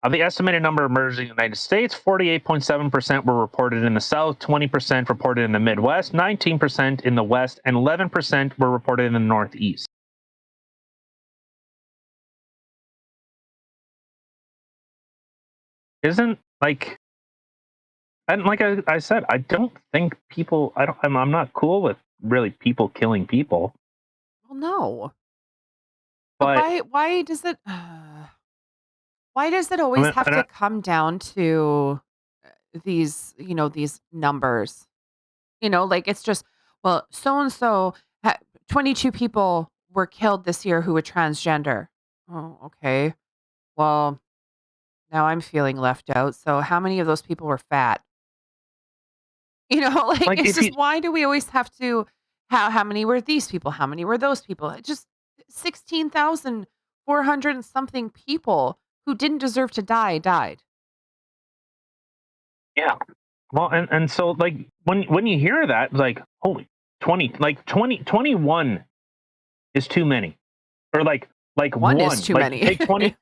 Of the estimated number of murders in the United States, 48.7% were reported in the South, 20% reported in the Midwest, 19% in the West, and 11% were reported in the Northeast. Isn't and like I said, I don't think people. I'm not cool with really people killing people. Well, no. But But why does it why does it I always mean, have to come down to these numbers? Like it's just, well, so and so 22 people were killed this year who were transgender. Oh, okay. Well, now I'm feeling left out. So how many of those people were fat? Like it's if you just, why do we always have to, how many were these people? How many were those people? It just 16,400 and something people who didn't deserve to die died. yeah. Well, and so when you hear that, holy 20, 21 is too many, or One is one, too many. take 20,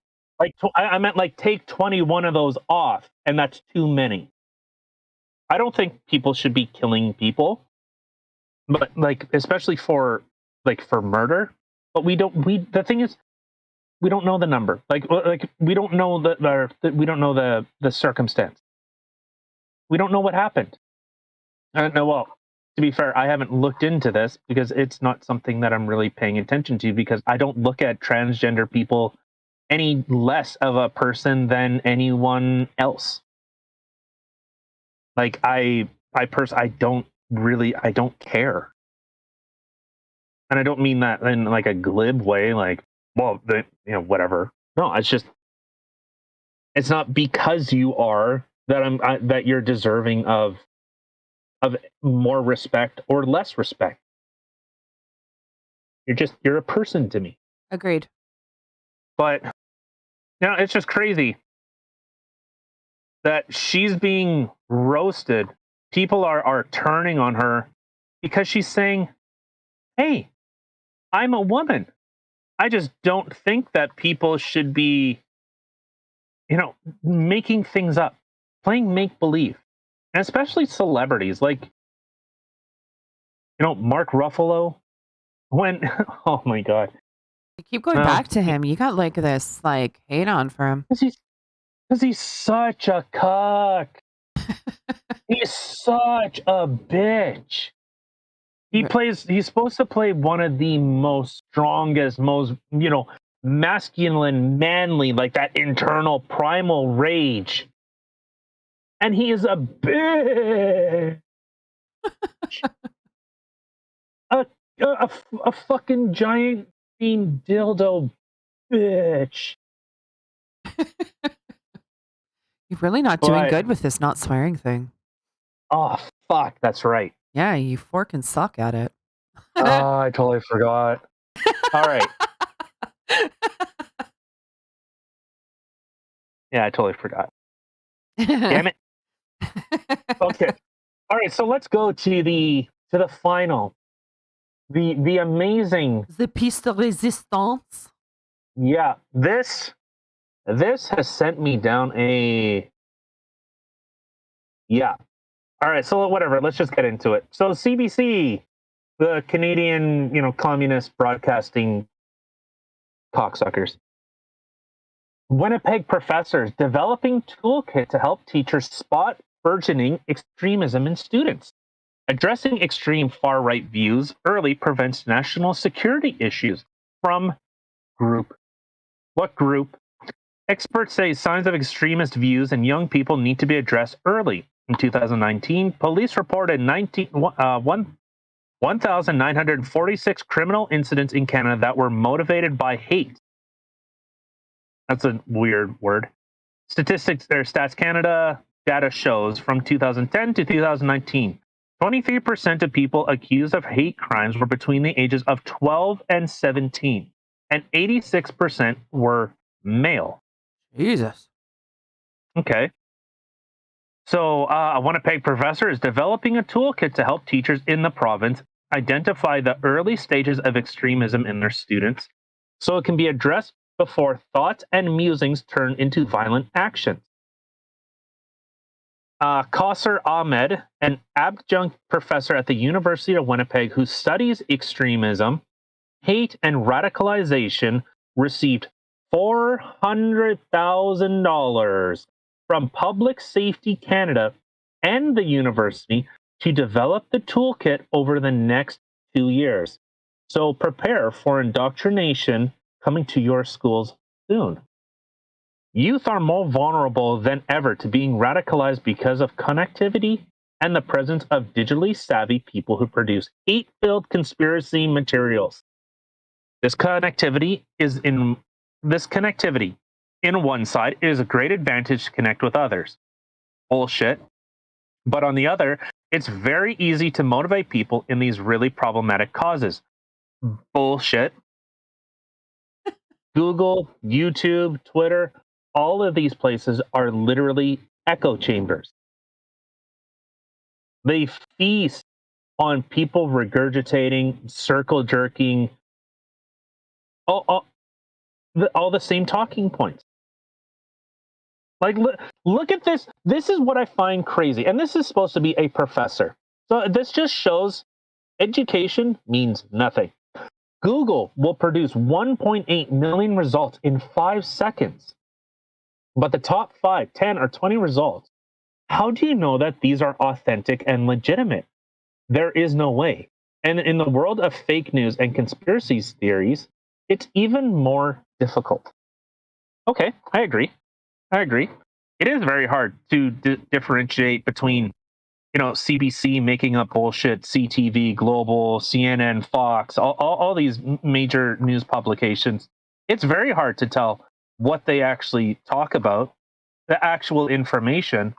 I meant take 21 of those off, and that's too many. I don't think people should be killing people, but especially for murder. But the thing is, we don't know the number. We don't know we don't know the circumstance. We don't know what happened. I don't know. Well, to be fair, I haven't looked into this because it's not something that I'm really paying attention to, because I don't look at transgender people any less of a person than anyone else. I don't care. And I don't mean that in a glib way, whatever. No, it's not because you are that you're deserving of more respect or less respect. You're a person to me. Agreed. But it's just crazy that she's being roasted. People are turning on her because she's saying, "Hey, I'm a woman. I just don't think that people should be, making things up, playing make believe." and especially celebrities like, Mark Ruffalo. When oh my god, You keep going no, back to him. You got like this like hate on for him. because he's such a cuck. He's such a bitch. He's supposed to play one of the most strongest, most, masculine, manly, like that internal primal rage. And he is a bitch. a, a fucking giant green dildo bitch. You're really not doing But, good with this not swearing thing. oh, fuck, that's right. Yeah, you fork and suck at it. Oh, I totally forgot. All right. Yeah, I totally forgot. Damn it. Okay. All right, so let's go to the final. The amazing. The piece de resistance. Yeah, this has sent me down a. Yeah. All right, so whatever, let's just get into it. So CBC, the Canadian, communist broadcasting cocksuckers. Winnipeg professors developing toolkit to help teachers spot burgeoning extremism in students. Addressing extreme far-right views early prevents national security issues from group. What group? Experts say signs of extremist views in young people need to be addressed early. In 2019, police reported 1,946 criminal incidents in Canada that were motivated by hate. That's a weird word. Stats Canada data shows from 2010 to 2019, 23% of people accused of hate crimes were between the ages of 12 and 17, and 86% were male. Jesus. Okay. So a Winnipeg professor is developing a toolkit to help teachers in the province identify the early stages of extremism in their students so it can be addressed before thoughts and musings turn into violent actions. Kausar Ahmed, an adjunct professor at the University of Winnipeg who studies extremism, hate, and radicalization, received $400,000 from Public Safety Canada and the university to develop the toolkit over the next 2 years. So prepare for indoctrination coming to your schools soon. Youth are more vulnerable than ever to being radicalized because of connectivity and the presence of digitally savvy people who produce hate-filled conspiracy materials. This connectivity in one side is a great advantage to connect with others. Bullshit. But on the other, it's very easy to motivate people in these really problematic causes. Bullshit. Google, YouTube, Twitter, all of these places are literally echo chambers. They feast on people regurgitating, circle jerking, all the same talking points. Like, look at this. This is what I find crazy. And this is supposed to be a professor. So this just shows education means nothing. Google will produce 1.8 million results in 5 seconds. But the top 5, 10, or 20 results, how do you know that these are authentic and legitimate? There is no way. And in the world of fake news and conspiracy theories, it's even more difficult. Okay, I agree. It is very hard to differentiate between, CBC making up bullshit, CTV, Global, CNN, Fox, all these major news publications. It's very hard to tell what they actually talk about, the actual information,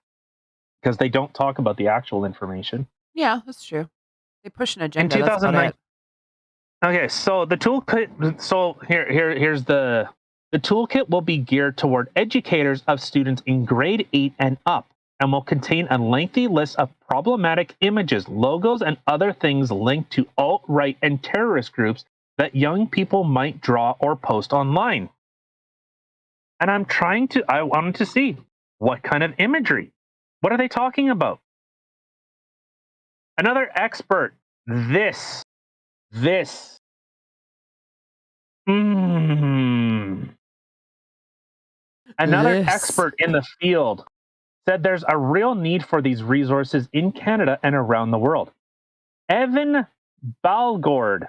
because they don't talk about the actual information. Yeah, that's true. They push an In agenda. That's about 2009, it. okay, so the toolkit. So here's the toolkit will be geared toward educators of students in grade 8 and up, and will contain a lengthy list of problematic images, logos, and other things linked to alt-right and terrorist groups that young people might draw or post online. And I wanted to see what kind of imagery. What are they talking about? Another expert. This. Mm. Another This. expert in the field said there's a real need for these resources in Canada and around the world. Evan Balgord,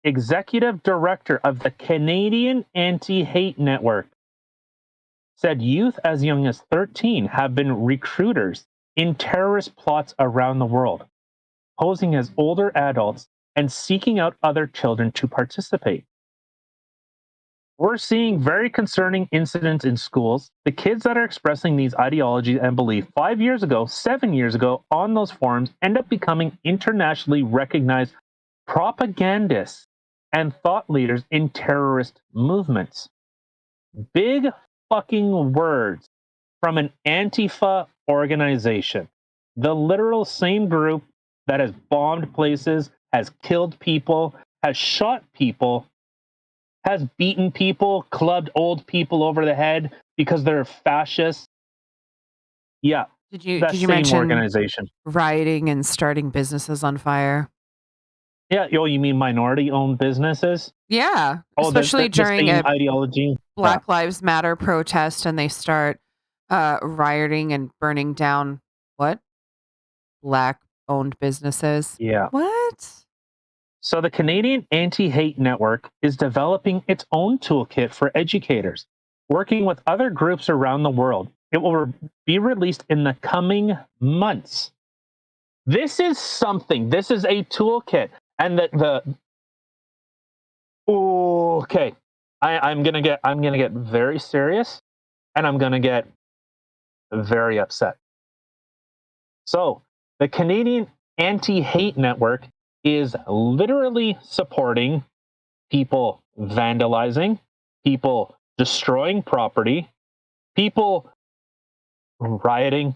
executive director of the Canadian Anti-Hate Network, said youth as young as 13 have been recruiters in terrorist plots around the world, posing as older adults and seeking out other children to participate. We're seeing very concerning incidents in schools. The kids that are expressing these ideologies and belief 5 years ago, 7 years ago on those forums end up becoming internationally recognized propagandists and thought leaders in terrorist movements. Big fucking words from an Antifa organization. The literal same group that has bombed places, has killed people, has shot people, has beaten people, clubbed old people over the head because they're fascists. Yeah, that Did you same mention organization. rioting and starting businesses on fire? Yeah, you mean minority-owned businesses? Yeah, Oh, especially the during same a ideology. Yeah, Black Lives Matter protest and they start rioting and burning down what? Black owned businesses. yeah. What? So the Canadian Anti-Hate Network is developing its own toolkit for educators, working with other groups around the world. It will be released in the coming months. This is something. This is a toolkit, and okay. I'm gonna get very serious, and I'm gonna get very upset. So the Canadian Anti-Hate Network is literally supporting people vandalizing, people destroying property, people rioting,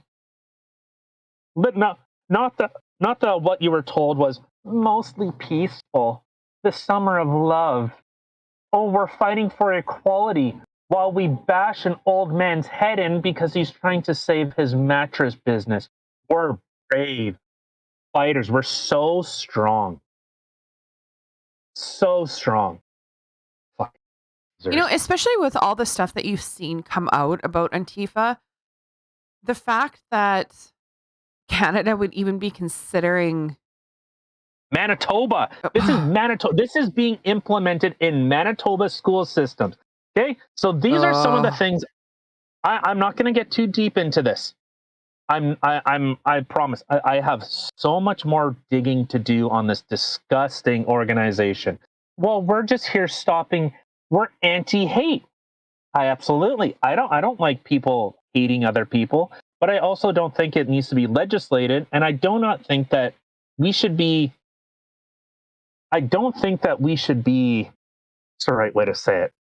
but not the what you were told was mostly peaceful. The summer of love. Oh, we're fighting for equality while we bash an old man's head in because he's trying to save his mattress business. We're brave fighters. We're so strong. So strong. Fuck. Especially with all the stuff that you've seen come out about Antifa, the fact that Canada would even be considering Manitoba. This is Manitoba. This is being implemented in Manitoba school systems. Okay, so these are some of the Ugh. things. I'm not going to get too deep into this. I promise. I have so much more digging to do on this disgusting organization. Well, we're just here stopping. We're anti-hate. I don't like people hating other people, but I also don't think it needs to be legislated, and I do not think that we should be. I don't think that we should be. What's the right way to say it?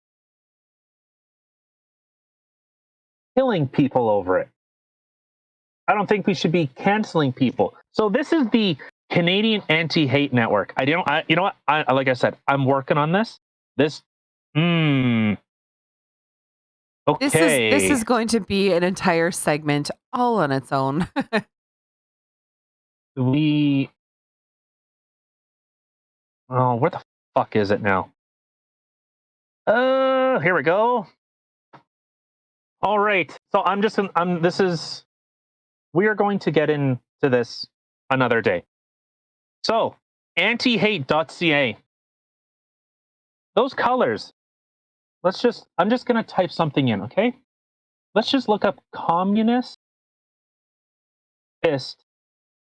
Killing people over it. I don't think we should be canceling people. So this is the Canadian Anti-Hate Network. You know what? Like I said, I'm working on this. This. This Okay. is going to be an entire segment all on its own. We. Oh, where the fuck is it now? Here we go. All right. So we are going to get into this another day. So, antihate.ca. Those colors. I'm just going to type something in, okay? Let's just look up communist fist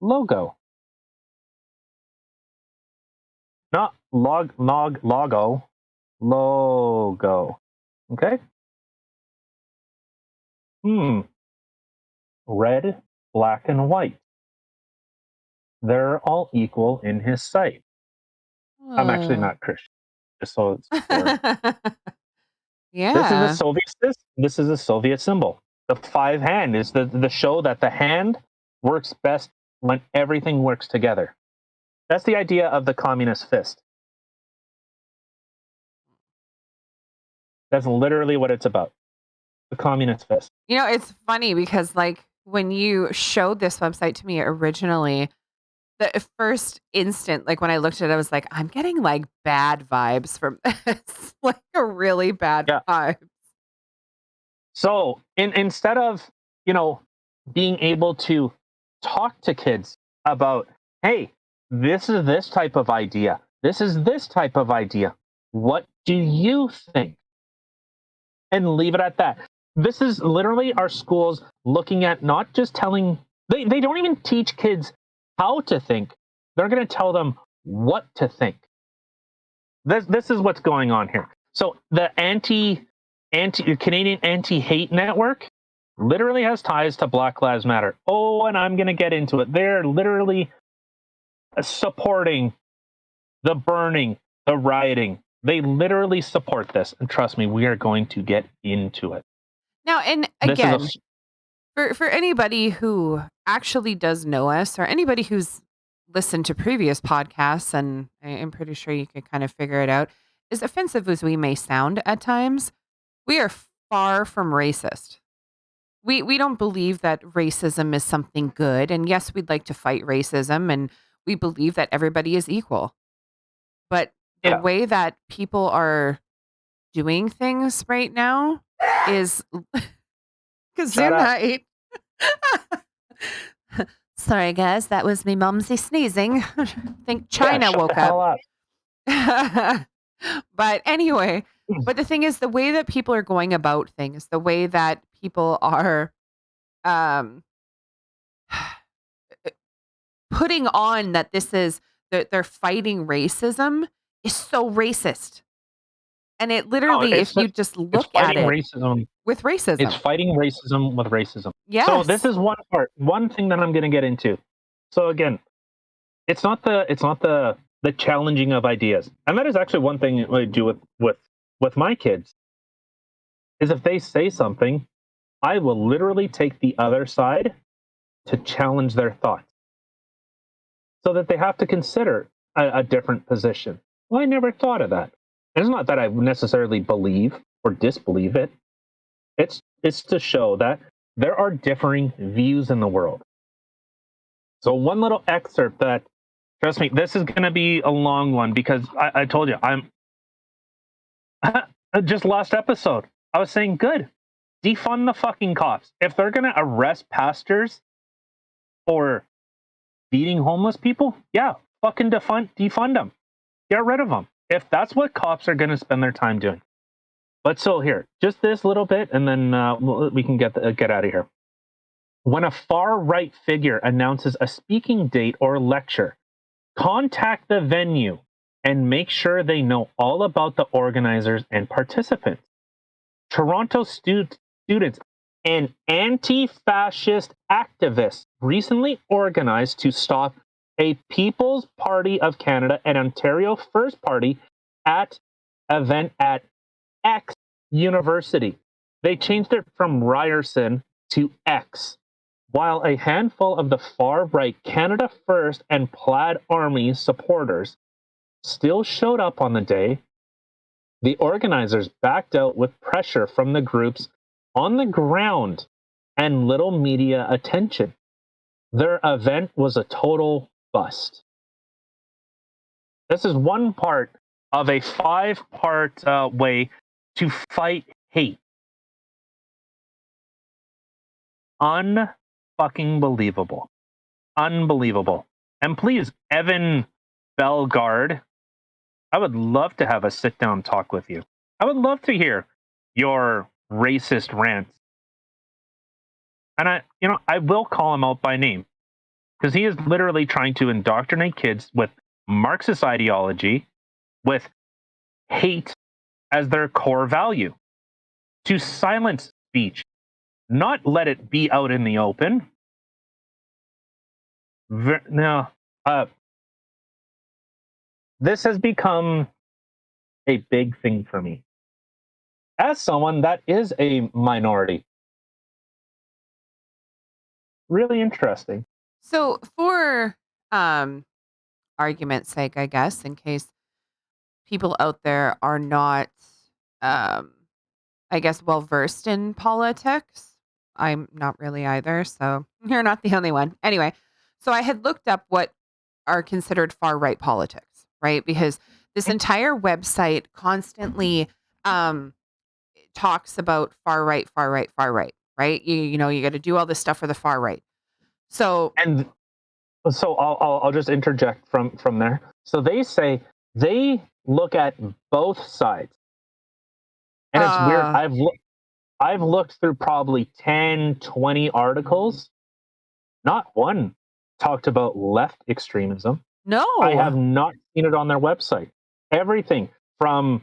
logo. Not logo. Logo. Okay? Red, black, and white. They're all equal in his sight. I'm actually not Christian, just so it's clear. This is a Yeah. Soviet system. This is a Soviet symbol. The five hand is the show that the hand works best when everything works together. That's the idea of the communist fist. That's literally what it's about. The communist fist. It's funny because like when you showed this website to me originally, the first instant, like when I looked at it, I was like, I'm getting like bad vibes from this, like a really bad Yeah. vibe. So instead of, you know, being able to talk to kids about, hey, this is this type of idea. This is this type of idea. What do you think? And leave it at that. This is literally our schools looking at not just telling, they don't even teach kids how to think. They're going to tell them what to think. This is what's going on here. So the Canadian anti-hate network literally has ties to Black Lives Matter. Oh, and I'm going to get into it. They're literally supporting the burning, the rioting. They literally support this. And trust me, we are going to get into it. Now, and This is a again, for anybody who actually does know us or anybody who's listened to previous podcasts, and I'm pretty sure you could kind of figure it out, as offensive as we may sound at times, we are far from racist. We don't believe that racism is something good. And yes, we'd like to fight racism and we believe that everybody is equal. But the yeah. way that people are doing things right now is Shut up. Gesundheit. Sorry, guys. That was me mumsy sneezing. I think China Shut woke the hell up. But anyway, up. but the thing is, the way that people are going about things, the way that people are um, putting on that this is that they're fighting racism is so racist. And it No, literally, if you just it's look at fighting it racism. with It's racism, fighting racism with racism. So this yes. is one part, one thing that I'm going to get into. So again, it's not the challenging of ideas, and that is actually one thing I do with my kids. Is if they say something, I will literally take the other side to challenge their thoughts, so that they have to consider a different position. Well, I never thought of that. And it's not that I necessarily believe or disbelieve it. It's to show that there are differing views in the world. So one little excerpt that, trust me, this is going to be a long one because I told you I'm just last episode I was saying good, defund the fucking cops. If they're going to arrest pastors for beating homeless people, yeah, fucking defund them, get rid of them. If that's what cops are going to spend their time doing. But so here, just this little bit, and then we can get out of here. When a far-right figure announces a speaking date or lecture, contact the venue and make sure they know all about the organizers and participants. Toronto students and anti-fascist activists recently organized to stop a People's Party of Canada and Ontario First Party event at X University. They changed it from Ryerson to X. While a handful of the far-right Canada First and Plaid Army supporters still showed up on the day, the organizers backed out with pressure from the groups on the ground and little media attention. Their event was a total bust. This is one part of a 5-part way to fight hate. Unfucking believable. Unbelievable. And please, Evan Bellegarde, I would love to have a sit down talk with you. I would love to hear your racist rants. And I will call him out by name because he is literally trying to indoctrinate kids with Marxist ideology, with hate as their core value, to silence speech, not let it be out in the open. Now, this has become a big thing for me as someone that is a minority. Really interesting. So for argument's sake, I guess, in case people out there are not, um, I guess, well versed in politics, I'm not really either. So you're not the only one. Anyway, so I had looked up what are considered far right politics, right? Because this entire website constantly talks about far right, far right, far right, right? You know, you got to do all this stuff for the far right. So, And so I'll just interject from there. So they say they look at both sides, and it's weird. uh, I've looked through probably 10, 20 articles. Not one talked about left extremism. I have no, not seen it on their website. Everything from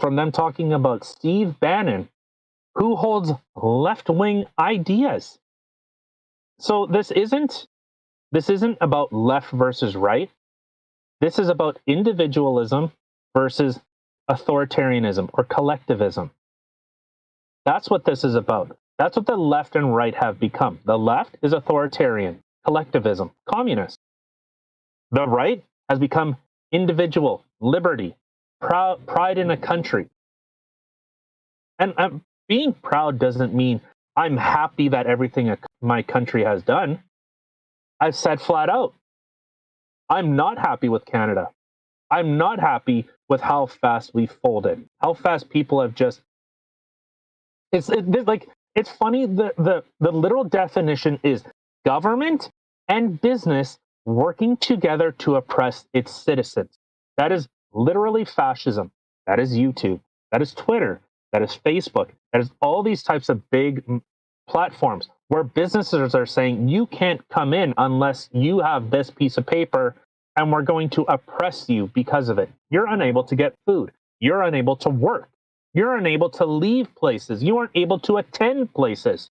from them talking about Steve Bannon, who holds left wing ideas. So this isn't about left versus right. This is about individualism versus authoritarianism or collectivism. That's what this is about. That's what the left and right have become. The left is authoritarian, collectivism, communist. The right has become individual, liberty, pride in a country. And being proud doesn't mean I'm happy that everything my country has done. I've said flat out, I'm not happy with Canada. I'm not happy with how fast we folded, how fast people have just. It's funny. The literal definition is government and business working together to oppress its citizens. That is literally fascism. That is YouTube. That is Twitter. That is Facebook. That is all these types of big platforms where businesses are saying you can't come in unless you have this piece of paper, and we're going to oppress you because of it. You're unable to get food. You're unable to work. You're unable to leave places. You aren't able to attend places.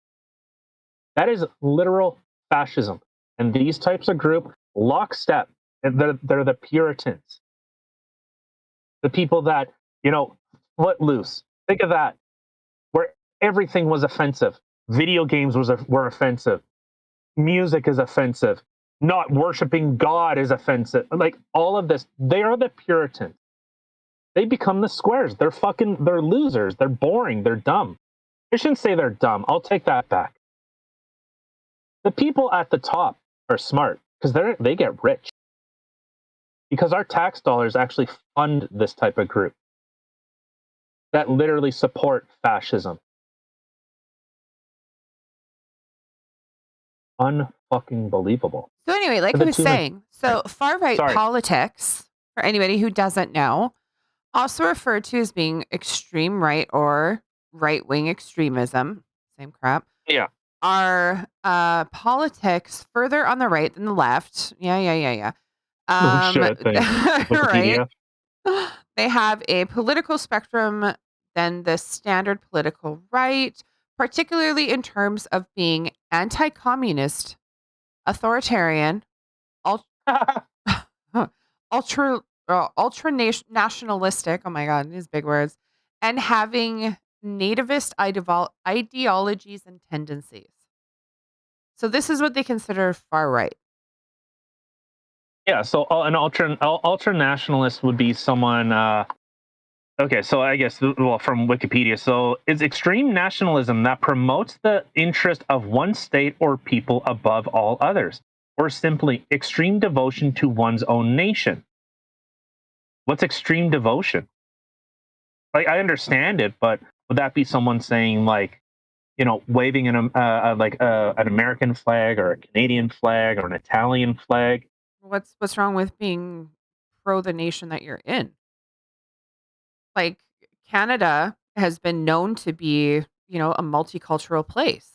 That is literal fascism. And these types of group, lockstep, they're the Puritans. The people that, foot loose. Think of that, where everything was offensive. Video games were offensive. Music is offensive. Not worshiping God is offensive. Like all of this, they are the Puritans. They become the squares. They're losers. They're boring. They're dumb. I shouldn't say they're dumb. I'll take that back. The people at the top are smart because they get rich. Because our tax dollars actually fund this type of group that literally support fascism. Unfucking believable. so anyway, like I was saying, so far right Sorry. politics, for anybody who doesn't know, also referred to as being extreme right or right wing extremism, same crap, Yeah. are politics further on the right than the left. Yeah. No shit. Thanks. Right. Wikipedia. They have a political spectrum than the standard political right, particularly in terms of being anti communist, authoritarian, ult- ultra nationalistic. Oh my God, these big words. And having nativist ideologies and tendencies. So this is what they consider far right. Yeah. So an ultra nationalist would be someone. Okay, so I guess, well, from Wikipedia, so it's extreme nationalism that promotes the interest of one state or people above all others, or simply extreme devotion to one's own nation. What's extreme devotion? Like, I understand it, but would that be someone saying, like, waving an American flag or a Canadian flag or an Italian flag? What's wrong with being pro the nation that you're in? Like, Canada has been known to be, a multicultural place.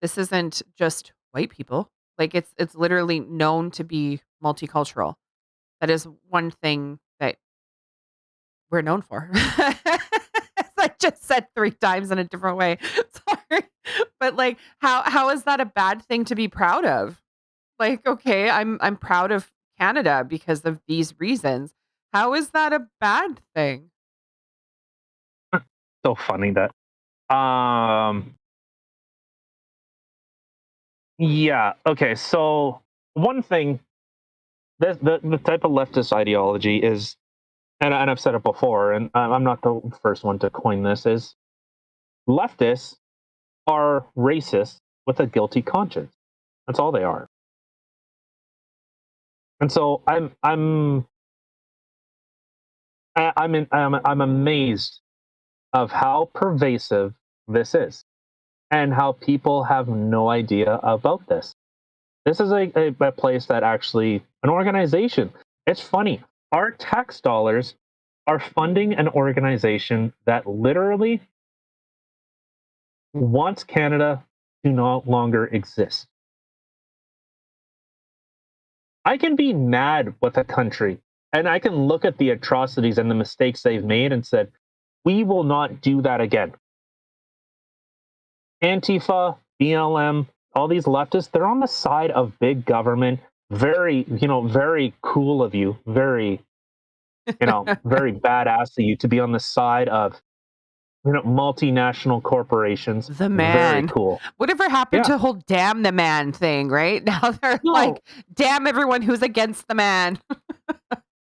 This isn't just white people. Like, it's literally known to be multicultural. That is one thing that we're known for. As I just said 3 times in a different way. Sorry. But, like, how is that a bad thing to be proud of? Like, okay, I'm proud of Canada because of these reasons. How is that a bad thing? So funny that. Um, yeah. Okay. So one thing, the type of leftist ideology is, and I've said it before, and I'm not the first one to coin this, is leftists are racist with a guilty conscience. That's all they are. And so I'm amazed of how pervasive this is and how people have no idea about this. This is a place that actually, an organization. It's funny. Our tax dollars are funding an organization that literally wants Canada to no longer exist. I can be mad with a country and I can look at the atrocities and the mistakes they've made and said, we will not do that again. Antifa, BLM, all these leftists, they're on the side of big government. Very, very cool of you. Very, very badass of you to be on the side of, multinational corporations. The Very man. cool. Whatever happened Yeah. to the whole damn the man thing, right? Now they're No. like, damn everyone who's against the man.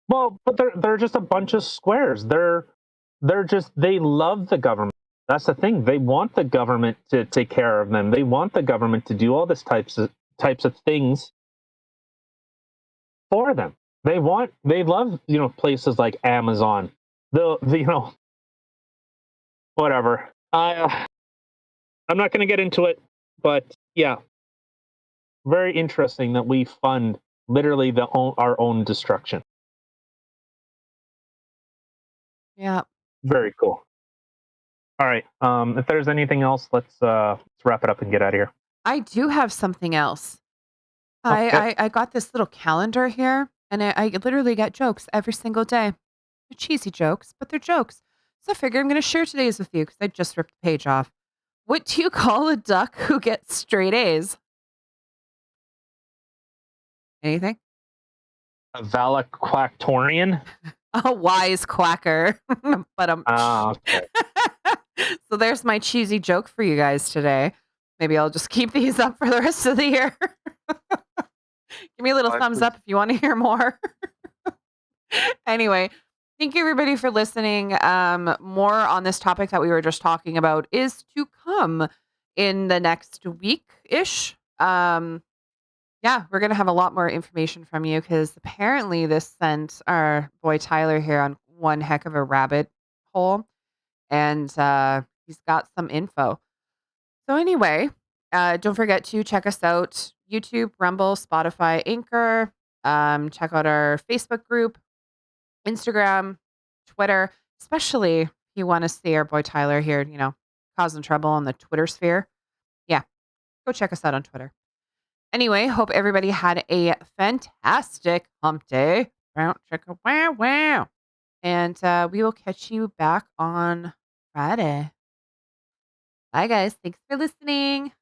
Well, but they're just a bunch of squares. They love the government. That's the thing. They want the government to take care of them. They want the government to do all this types of things for them. They love, places like Amazon. Whatever. I'm not going to get into it, but yeah, very interesting that we fund literally our own destruction. Yeah. Very cool. All right. If there's anything else, let's wrap it up and get out of here. I do have something else. Okay. I got this little calendar here, and I literally get jokes every single day. They're cheesy jokes, but they're jokes. So I figure I'm going to share today's with you because I just ripped the page off. What do you call a duck who gets straight A's? Anything? A valedictorian. A wise quacker. But Okay. So there's my cheesy joke for you guys today. Maybe I'll just keep these up for the rest of the year. Give me a little thumbs up if you want to hear more. Anyway, thank you everybody for listening. More on this topic that we were just talking about is to come in the next week-ish. Yeah, we're going to have a lot more information from you because apparently this sent our boy Tyler here on one heck of a rabbit hole, and he's got some info. So anyway, don't forget to check us out: YouTube, Rumble, Spotify, Anchor. Check out our Facebook group, Instagram, Twitter, especially if you want to see our boy Tyler here, causing trouble in the Twitter sphere. Yeah, go check us out on Twitter. Anyway, hope everybody had a fantastic hump day. Wow, chicka, wow, wow. And we will catch you back on Friday. Bye, guys. Thanks for listening.